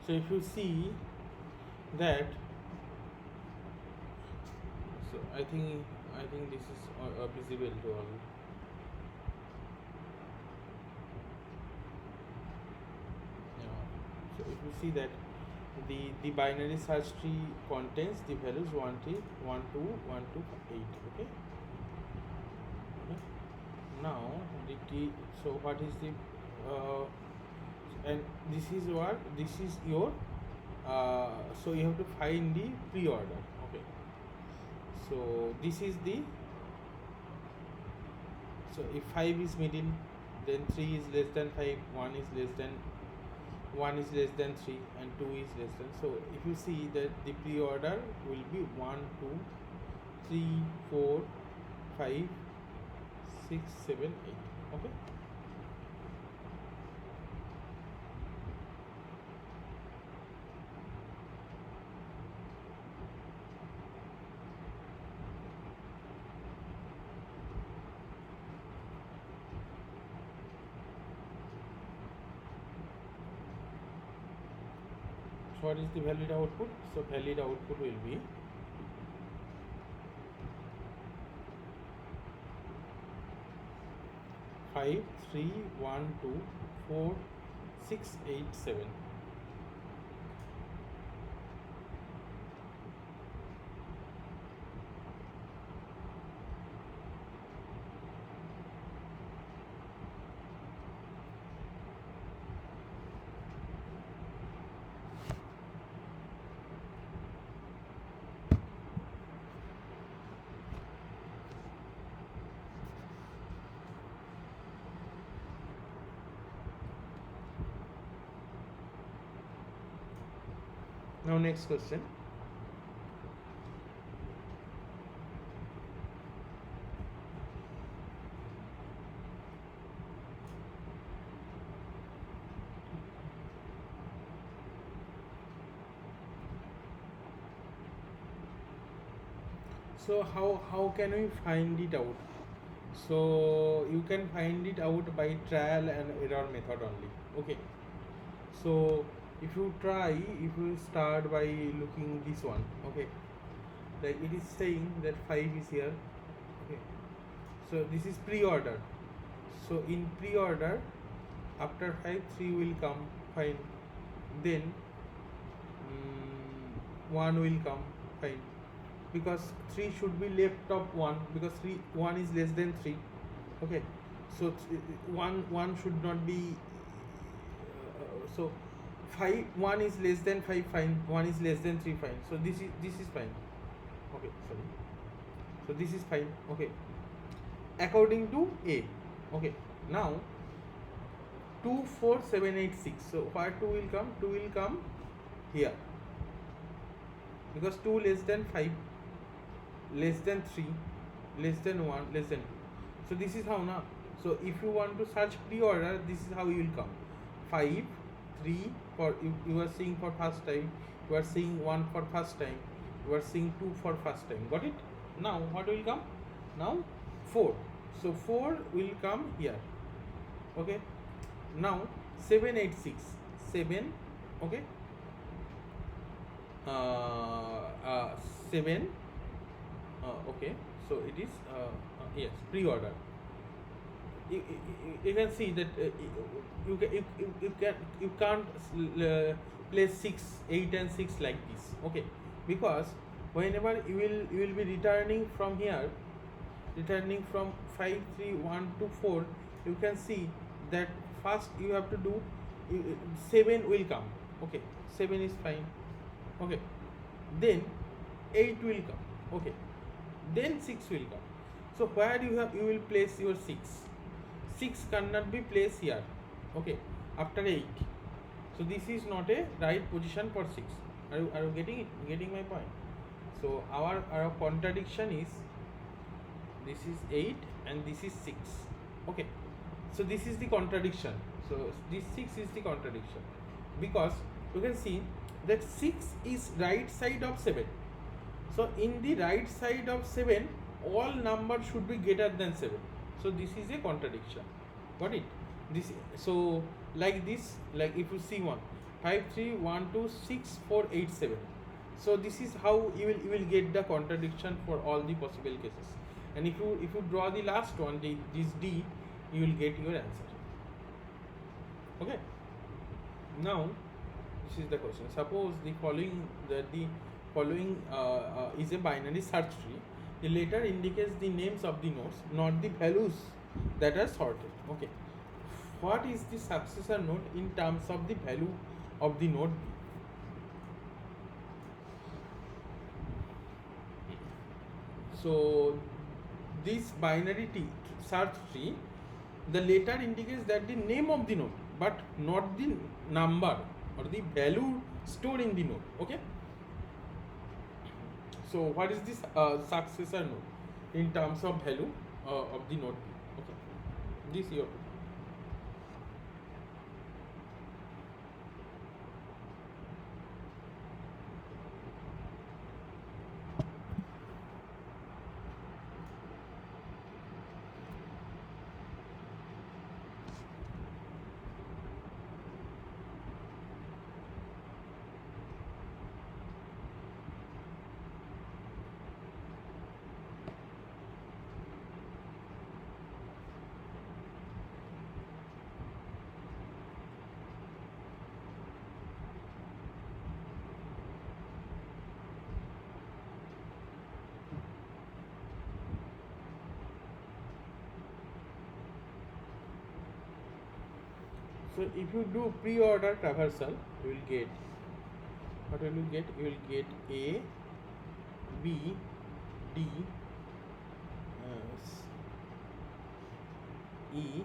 So if you see that, so I think this is visible to all. Yeah. So if you see that the binary search tree contains the values 1 3 1 2 1 2 8. Okay. Okay. Now the key. So what is the and this is your so you have to find the pre-order. Okay. So this is the, so if 5 is middle, then 3 is less than 5, 1 is less than 3, and 2 is less than. So if you see that the pre-order will be 1 2 3 4 5 6 7 8. Okay. So what is the valid output? So valid output will be 5 3 1 2 4 6 8 7. Now next question. So how can we find it out? So you can find it out by trial and error method only. Okay. So if you start by looking this one. Okay. Like it is saying that 5 is here. Okay. So this is pre-order. So in pre-order, after 5 3 will come, fine. Then 1 will come, fine, because 3 should be left of 1, because 1 is less than 3. Okay. So 1 should not be so 1 is less than 5, fine. 1 is less than 3, fine. So this is fine. Okay, sorry. So this is fine. Okay, according to A. Okay, now 2 4 7 8 6. So where 2 will come? 2 will come here, because 2 less than 5, less than 3, less than 1, less than 2. So this is how now. So if you want to search pre-order, this is how you will come. 5 3 for you are seeing for first time, you are seeing 1 for first time, you are seeing 2 for first time. Got it? Now what will come? Now 4. So 4 will come here. Okay. Now 7 8 6 7. Okay. 7. Okay. So it is yes, pre-order. You can see that you can't place 6 8 and 6 like this. Okay, because whenever you will be returning from here, returning from 5 3 1 to 4, you can see that first you have to do 7 will come. Okay, 7 is fine. Okay, then 8 will come. Okay, then 6 will come. So where you will place your 6? 6 cannot be placed here. Okay, after 8. So this is not a right position for 6. Are you getting my point? So our contradiction is, this is 8 and this is 6. Okay, so this is the contradiction. So this 6 is the contradiction, because you can see that 6 is right side of 7. So in the right side of 7, all numbers should be greater than 7. So this is a contradiction. Got it? This, so like this, like if you see one, 53126487. So this is how you will get the contradiction for all the possible cases. And if you draw the last one, this D, you will get your answer. Okay. Now this is the question. Suppose the following is a binary search tree. The letter indicates the names of the nodes, not the values that are sorted. Okay. What is the successor node in terms of the value of the node B? So this binary search tree, the letter indicates that the name of the node, but not the number or the value stored in the node. Okay. So what is this successor node in terms of value of the node? Okay. This your. So if you do pre-order traversal, you will get, what will you get? You will get A, B, D, E,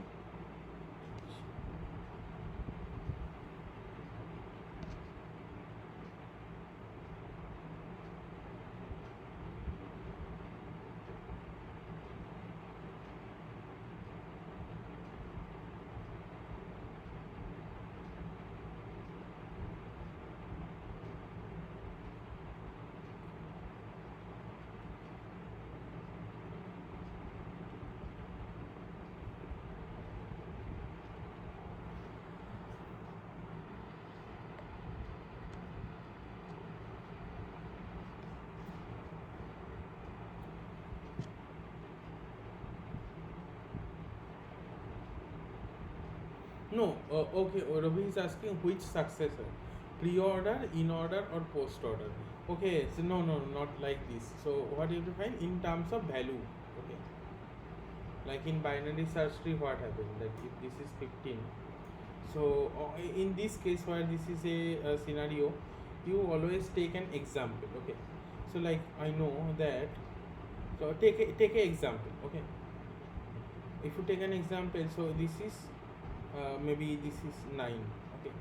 no, okay. Ravi is asking which successor, pre-order, in-order, or post-order. Okay, so no, not like this. So what you have to find in terms of value. Okay, like in binary search tree, what happened? That if this is 15, so in this case where this is a scenario, you always take an example. Okay, so like I know that. So take a example. Okay, if you take an example, so this is maybe this is 9. Okay,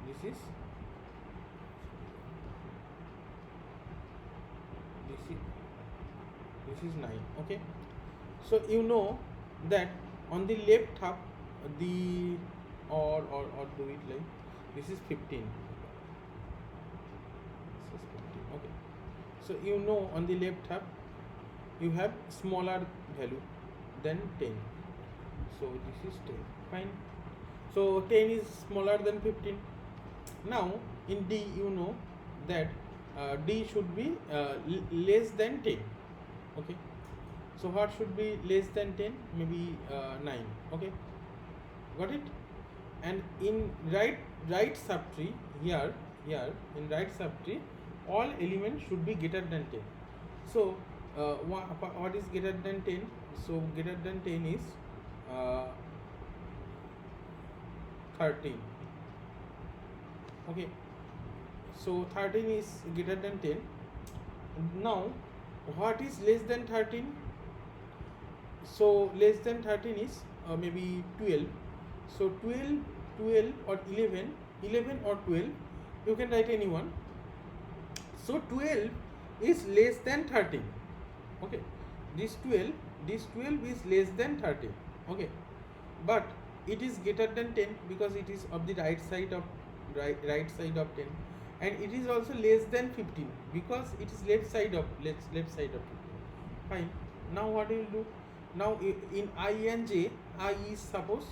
this is this is 9. Okay, so you know that on the left half, the or do it like this is 15. This is 15. Okay, so you know on the left half you have smaller value than 10. So this is 10. Fine. So 10 is smaller than 15. Now in D you know that D should be less than 10. Okay. So what should be less than 10? Maybe 9. Okay. Got it? And in right subtree here in right subtree, all elements should be greater than 10. So what is greater than 10? So greater than 10 is 13. Okay, so 13 is greater than 10. Now what is less than 13? So less than 13 is maybe 12. So 12 or 11 or 12, you can write any one. So 12 is less than 13. Okay, this 12 is less than 13. Okay, but it is greater than 10 because it is of the right side of 10, and it is also less than 15 because it is left side of 15. Fine. Now what we will do? Now in I and J, I is suppose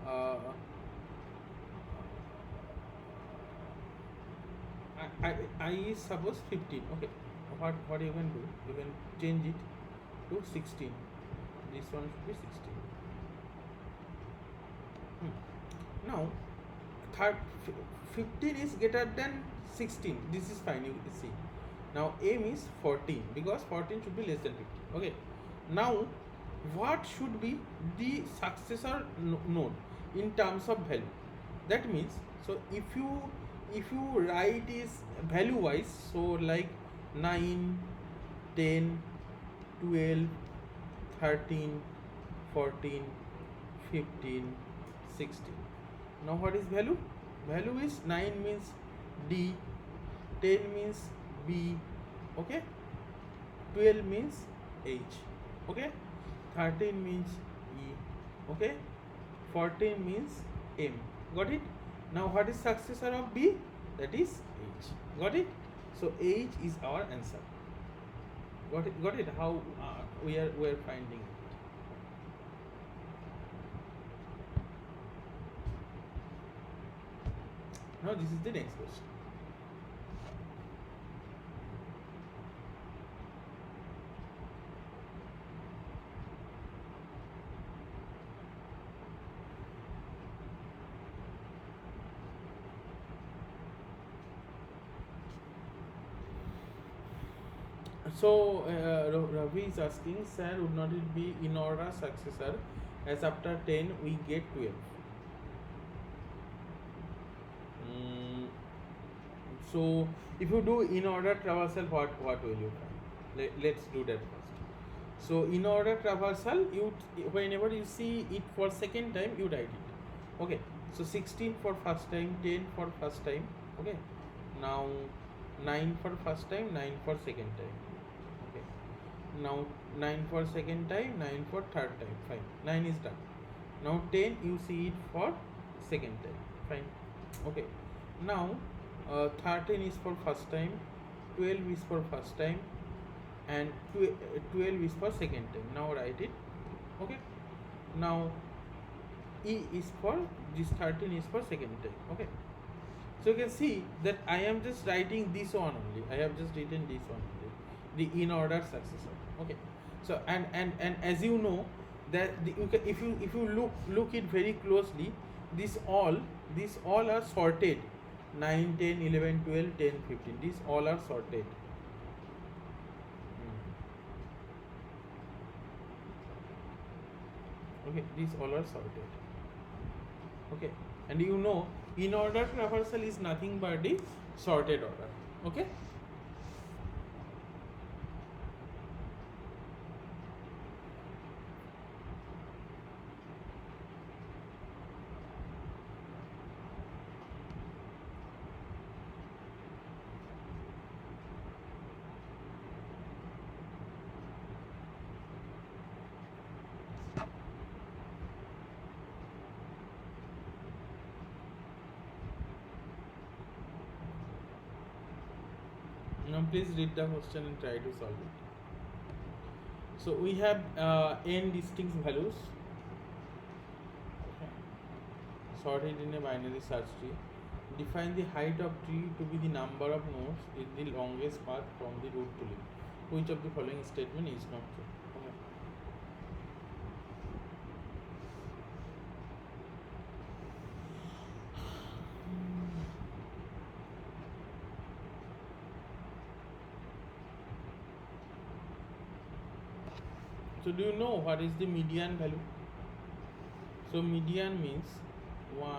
uh, I is suppose 15. Okay, what you can do, you can change it to 16. This one should be 16. Now third 15 is greater than 16. This is fine, you see. Now m is 14 because 14 should be less than 15. Okay, now what should be the successor node in terms of value? That means, so if you write is value wise, so like 9, 10, 12, 13, 14, 15, 16. Now what is value? Value is 9 means D, 10 means B, okay, 12 means H, okay, 13 means E, okay, 14 means M. Got it? Now what is successor of B? That is H. Got it? So H is our answer. Got it? Got it? How we are finding it. Now this is the next question. So Ravi is asking, sir, would not it be in order successor as after 10 we get 12? So if you do in order traversal, what will you find? Let's do that first. So in order traversal, you whenever you see it for second time, you write it. Okay. So 16 for first time, 10 for first time. Okay. Now 9 for first time, 9 for second time. Okay. Now 9 for second time, 9 for third time. Fine. 9 is done. Now 10 you see it for second time. Fine. Okay. Now 13 is for first time, 12 is for first time, and 12 is for second time. Now write it. Okay. Now E is for this 13 is for second time. Okay. So you can see that I am just writing this one only. I have just written this one only, the in order successor. Okay. So and as you know that if you look it very closely, these all are sorted. 9, 10, 11, 12, 10, 15. These all are sorted. Okay, these all are sorted. Okay, and you know, in order traversal is nothing but the sorted order. Okay. Now please read the question and try to solve it. So we have n distinct values sorted in a binary search tree. Define the height of tree to be the number of nodes in the longest path from the root to limb. Which of the following statement is not true? Okay. So do you know what is the median value? So median means 1,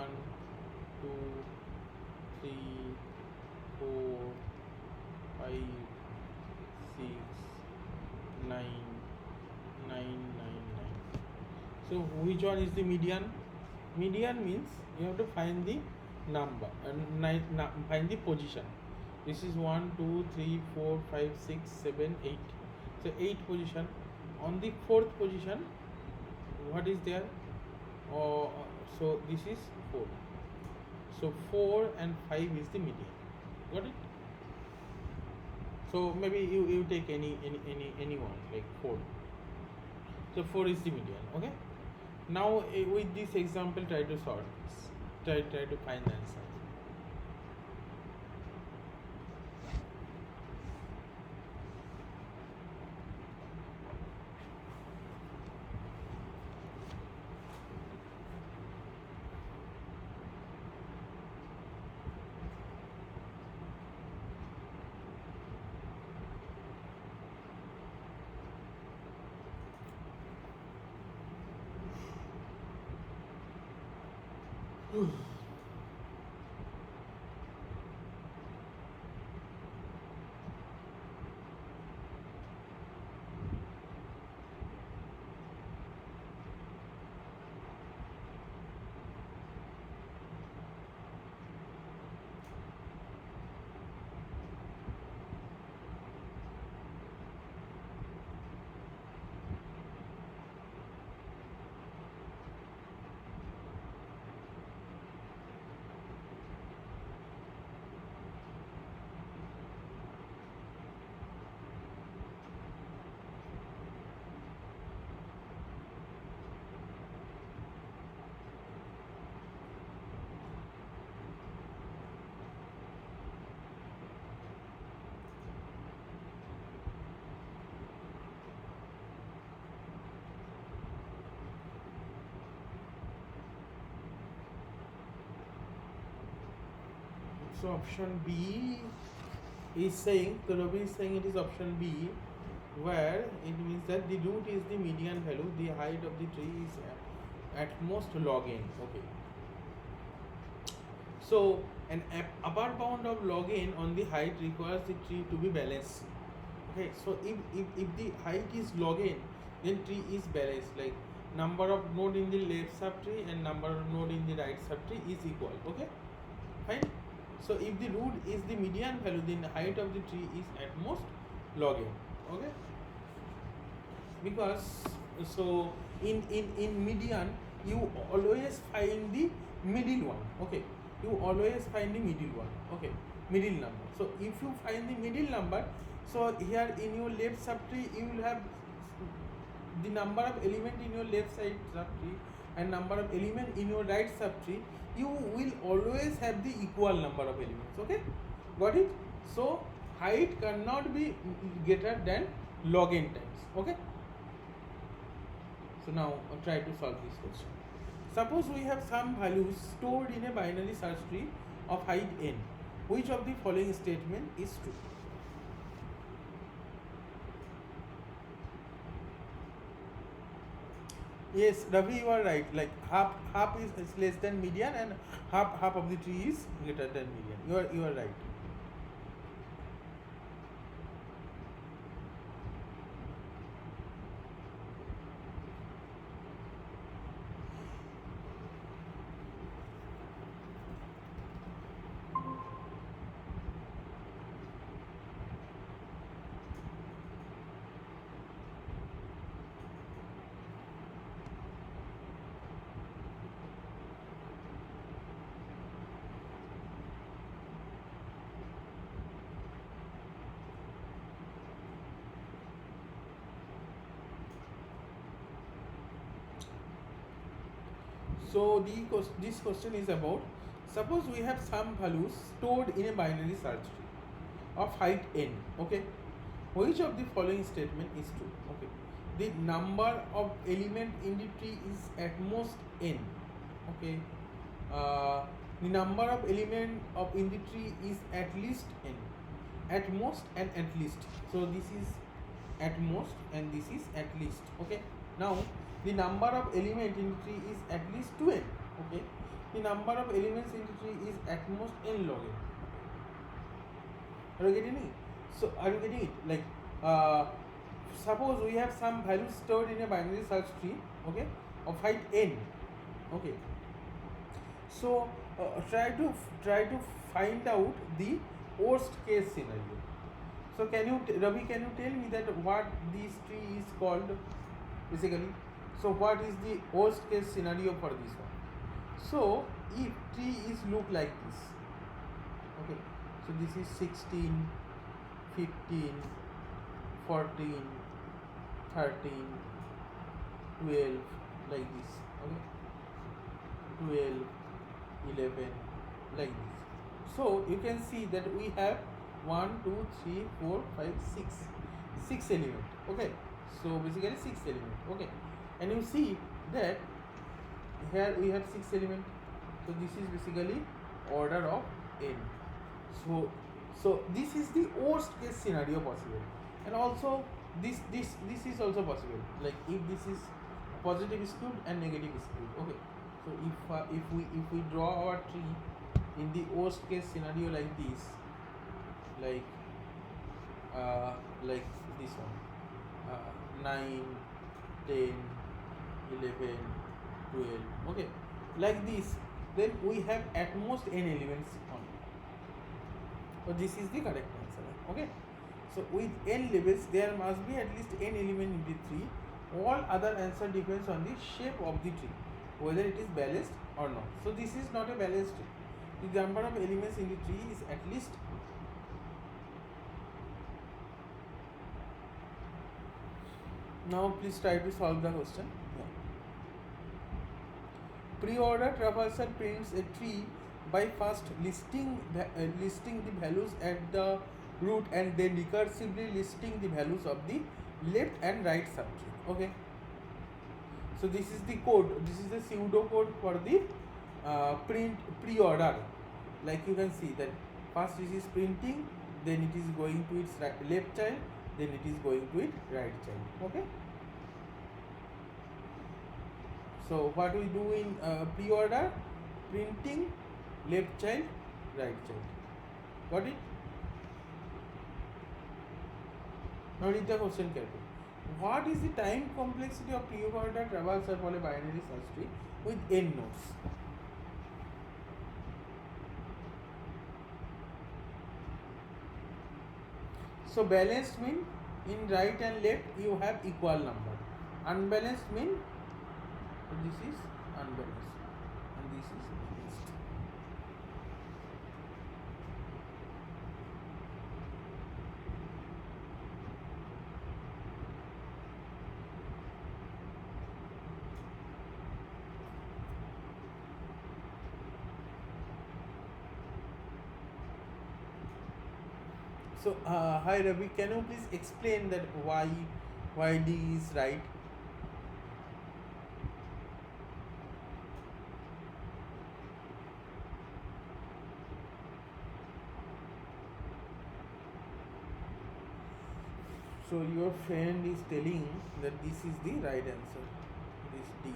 2, 3, 4, 5, 6, 9, 9, 9, 9. So which one is the median? Median means you have to find the number and find the position. This is 1, 2, 3, 4, 5, 6, 7, 8. So 8 position. On the 4th position, what is there? So this is 4. So 4 and 5 is the median. Got it? So maybe you take any one like 4. So 4 is the median. Okay. Now with this example, try to solve this. Try to find the answer. So option B is saying, so Ravi is saying it is option B, where it means that the root is the median value, the height of the tree is at most log n. Okay. So an upper bound of log n on the height requires the tree to be balanced. Okay. So if the height is log n, then tree is balanced. Like number of node in the left subtree and number of node in the right subtree is equal. Okay. Fine. So if the root is the median value, then the height of the tree is at most log n. Okay. Because so in median you always find the middle one. Okay. You always find the middle one. Okay. Middle number. So if you find the middle number, so here in your left subtree you will have the number of element in your left side subtree and number of element in your right subtree. You will always have the equal number of elements. Okay, got it? So height cannot be greater than log n times. Okay. So now try to solve this question. Suppose we have some values stored in a binary search tree of height n. Which of the following statement is true? Yes, Ravi, you are right. Like half is less than median and half of the tree is greater than median. You are right. So this question is about, suppose we have some values stored in a binary search tree of height n. Okay, which of the following statement is true? Okay, the number of element in the tree is at most n. Okay, the number of element of in the tree is at least n. At most and at least. So this is at most and this is at least. Okay, now the number of element in the tree is at least 2n. Okay, the number of elements in the tree is at most n log n. Are you getting it? So are you getting it? Like suppose we have some values stored in a binary search tree, okay, of height n. Okay, so try to find out the worst case scenario. So can you, Ravi, can you tell me that what this tree is called basically? So what is the worst case scenario for this one? So if tree is look like this, okay, so this is 16, 15, 14, 13, 12, like this. Okay, 12, 11, like this. So you can see that we have 1, 2, 3, 4, 5, 6 element. Okay, so basically 6 element. Okay, and you see that here we have 6 element. So this is basically order of n. So this is the worst case scenario possible, and also this is also possible. Like if this is positive skewed and negative skewed. Okay, so if we draw our tree in the worst case scenario like this, like like this one, 9, 10, 11, 12. Okay, like this, then we have at most n elements only. So this is the correct answer. Okay, so with n levels there must be at least n element in the tree. All other answer depends on the shape of the tree, whether it is balanced or not. So this is not a balanced tree. The number of elements in the tree is at least. Now please try to solve the question. Yeah. Pre-order traversal prints a tree by first listing the values at the root and then recursively listing the values of the left and right subtree. Okay. So this is the code. This is the pseudo code for the print pre-order. Like you can see that first it is printing, then it is going to its left child, then it is going to its right child. Okay. So what we do in pre-order, printing, left child, right child. Got it? Now read the question carefully. What is the time complexity of pre-order traversal for a binary search tree with n nodes? So balanced mean in right and left you have equal number. Unbalanced mean this is unbalanced and this is balanced. So hi Ravi, can you please explain that why D is right? So your friend is telling that this is the right answer, this D.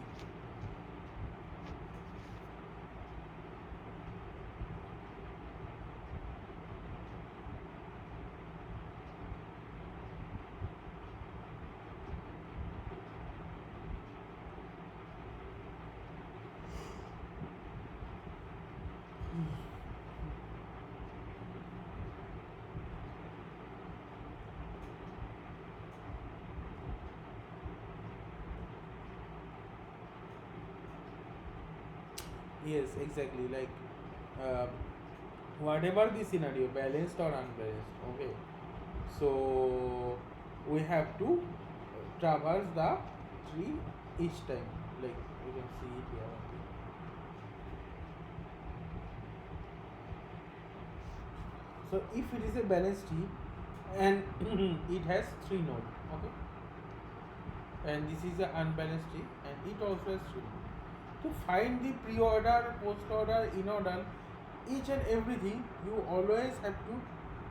Yes, exactly. Like whatever the scenario, balanced or unbalanced. Okay. So we have to traverse the tree each time. Like you can see it here. So if it is a balanced tree and it has 3 nodes, okay, and this is an unbalanced tree and it also has 3 nodes. To find the pre-order, post-order, in-order, each and everything, you always have to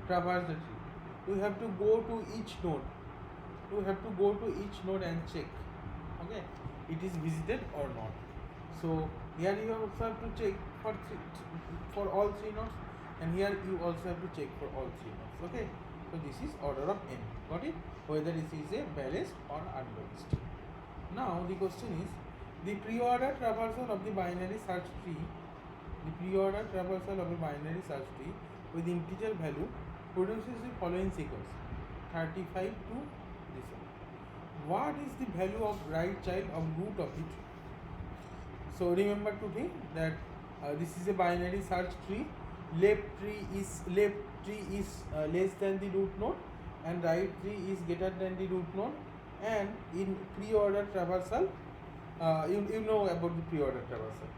traverse the tree. You have to go to each node. You have to go to each node and check, okay, it is visited or not. So here you also have to check for all 3 nodes, and here you also have to check for all 3 nodes. Okay, so this is order of n. Got it? Whether this is a balanced or unbalanced. Now the question is, the pre-order traversal of the binary search tree, with integer value produces the following sequence: 35 to this one. What is the value of right child of root of the tree? So remember to think that this is a binary search tree. Left tree is less than the root node, and right tree is greater than the root node. And in pre-order traversal, You know about the pre-order traversal.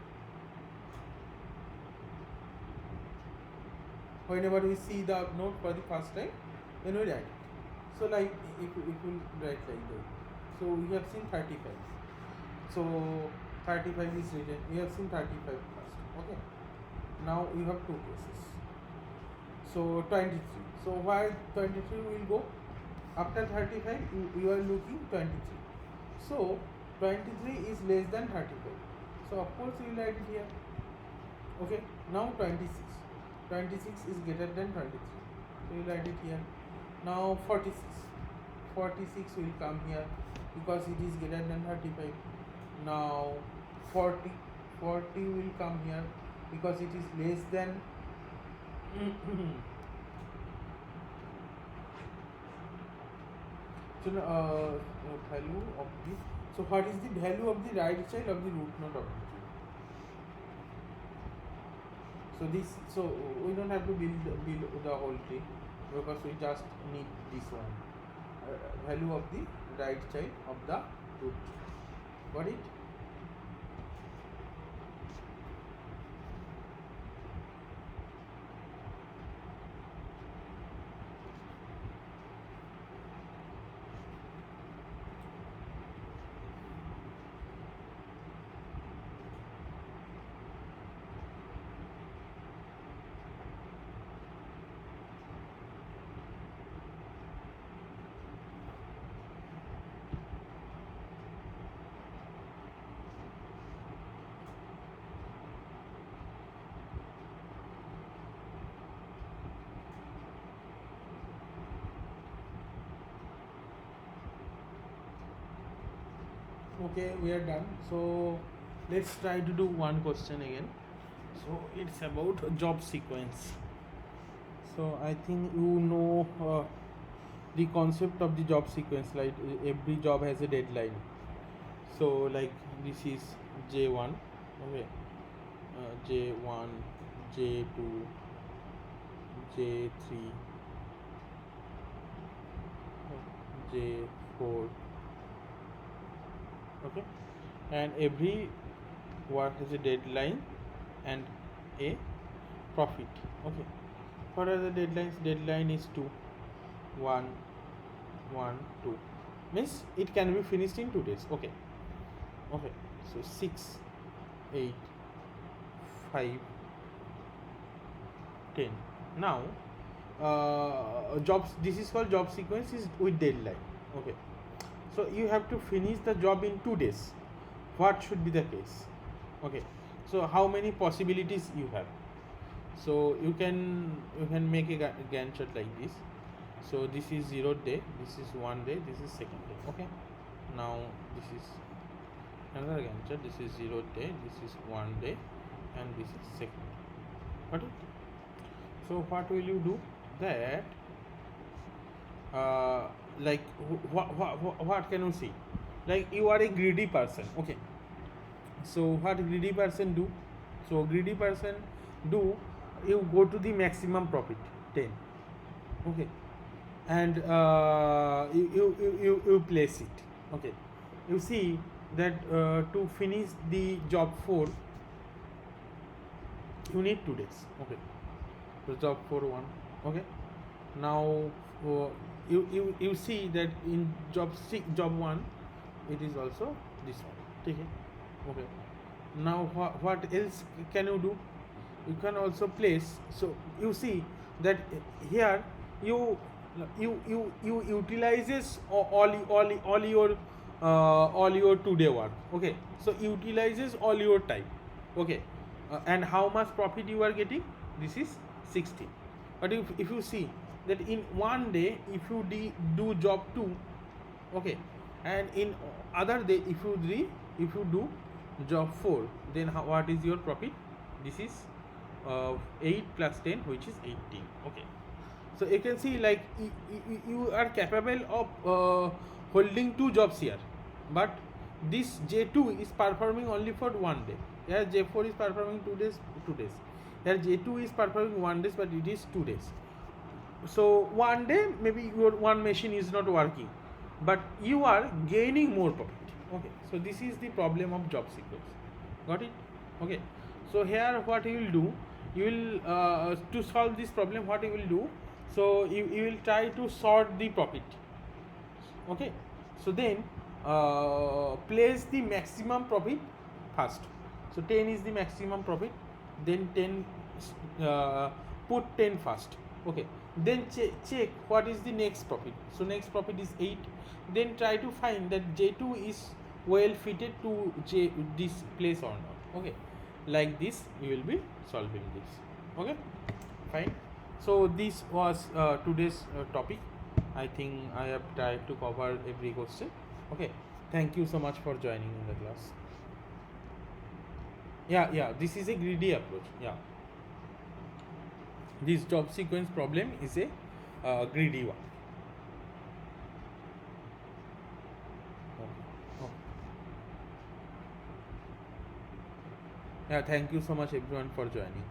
Whenever we see the note for the first time, then we write it. So like if we write like that. So we have seen 35. So 35 is written. We have seen 35 first. Okay. Now you have two cases. So 23. So where 23 will go? After 35, you are looking 23. So 23 is less than 35. So of course you will write it here. Okay. Now 26. 26 is greater than 23. So you write it here. Now 46. 46 will come here because it is greater than 35. Now 40. 40 will come here because it is less than so value of the, so what is the value of the right child of the root node of the tree? So this, so we don't have to build the whole tree because we just need this one, value of the right child of the root tree. Got it? Okay, we are done. So let's try to do one question again. So it's about job sequence. So I think you know the concept of the job sequence, like every job has a deadline. So like this is J1, okay, J1, J2, J3, J4, okay, and every work has a deadline and a profit. Okay, what are the deadlines? Deadline is 2, 1, 1, 2, means it can be finished in 2 days. Okay, okay, so 6, 8, 5, 10. Now jobs, this is called job sequence is with deadline. Okay, so you have to finish the job in 2 days. What should be the case? Okay, so how many possibilities you have? So you can make a Gantt chart like this. So this is 0 day, this is 1 day, this is second day. Okay, now this is another Gantt chart. This is 0 day, this is 1 day, and this is second day. Got it? So what will you do? That like what can you see? Like you are a greedy person. Okay, so what greedy person do? So greedy person do, you go to the maximum profit 10. Okay, and you place it. Okay, you see that to finish the job 4 you need 2 days. Okay, so job 4 1. Okay, now you see that in job 1 it is also this one. Okay, okay, now what else can you do? You can also place. So you see that here you utilizes all your 2 day work. Okay, so utilizes all your time. Okay, and how much profit you are getting? This is 60. But if you see that in 1 day if you do job 2, okay, and in other day if you do job 4, then what is your profit? This is 8 plus 10, which is 18. Okay, so you can see like you are capable of holding 2 jobs here, but this J2 is performing only for 1 day. Here J4 is performing 2 days. Here J2 is performing 1 day, but it is 2 days. So 1 day maybe your one machine is not working, but you are gaining more profit. Okay, so this is the problem of job sequence. Got it? Okay, so here what you will do, you will to solve this problem, what you will do, so you will try to sort the profit. Okay, so then place the maximum profit first. So 10 is the maximum profit, then 10, uh, put 10 first. Okay, then check what is the next profit. So next profit is 8. Then try to find that J2 is well fitted to this place or not. Okay, like this you will be solving this. Okay, fine. So this was today's topic. I think I have tried to cover every question. Okay, thank you so much for joining in the class. Yeah, this is a greedy approach. Yeah, this job sequence problem is a greedy one. Okay. Okay. Yeah, thank you so much everyone for joining.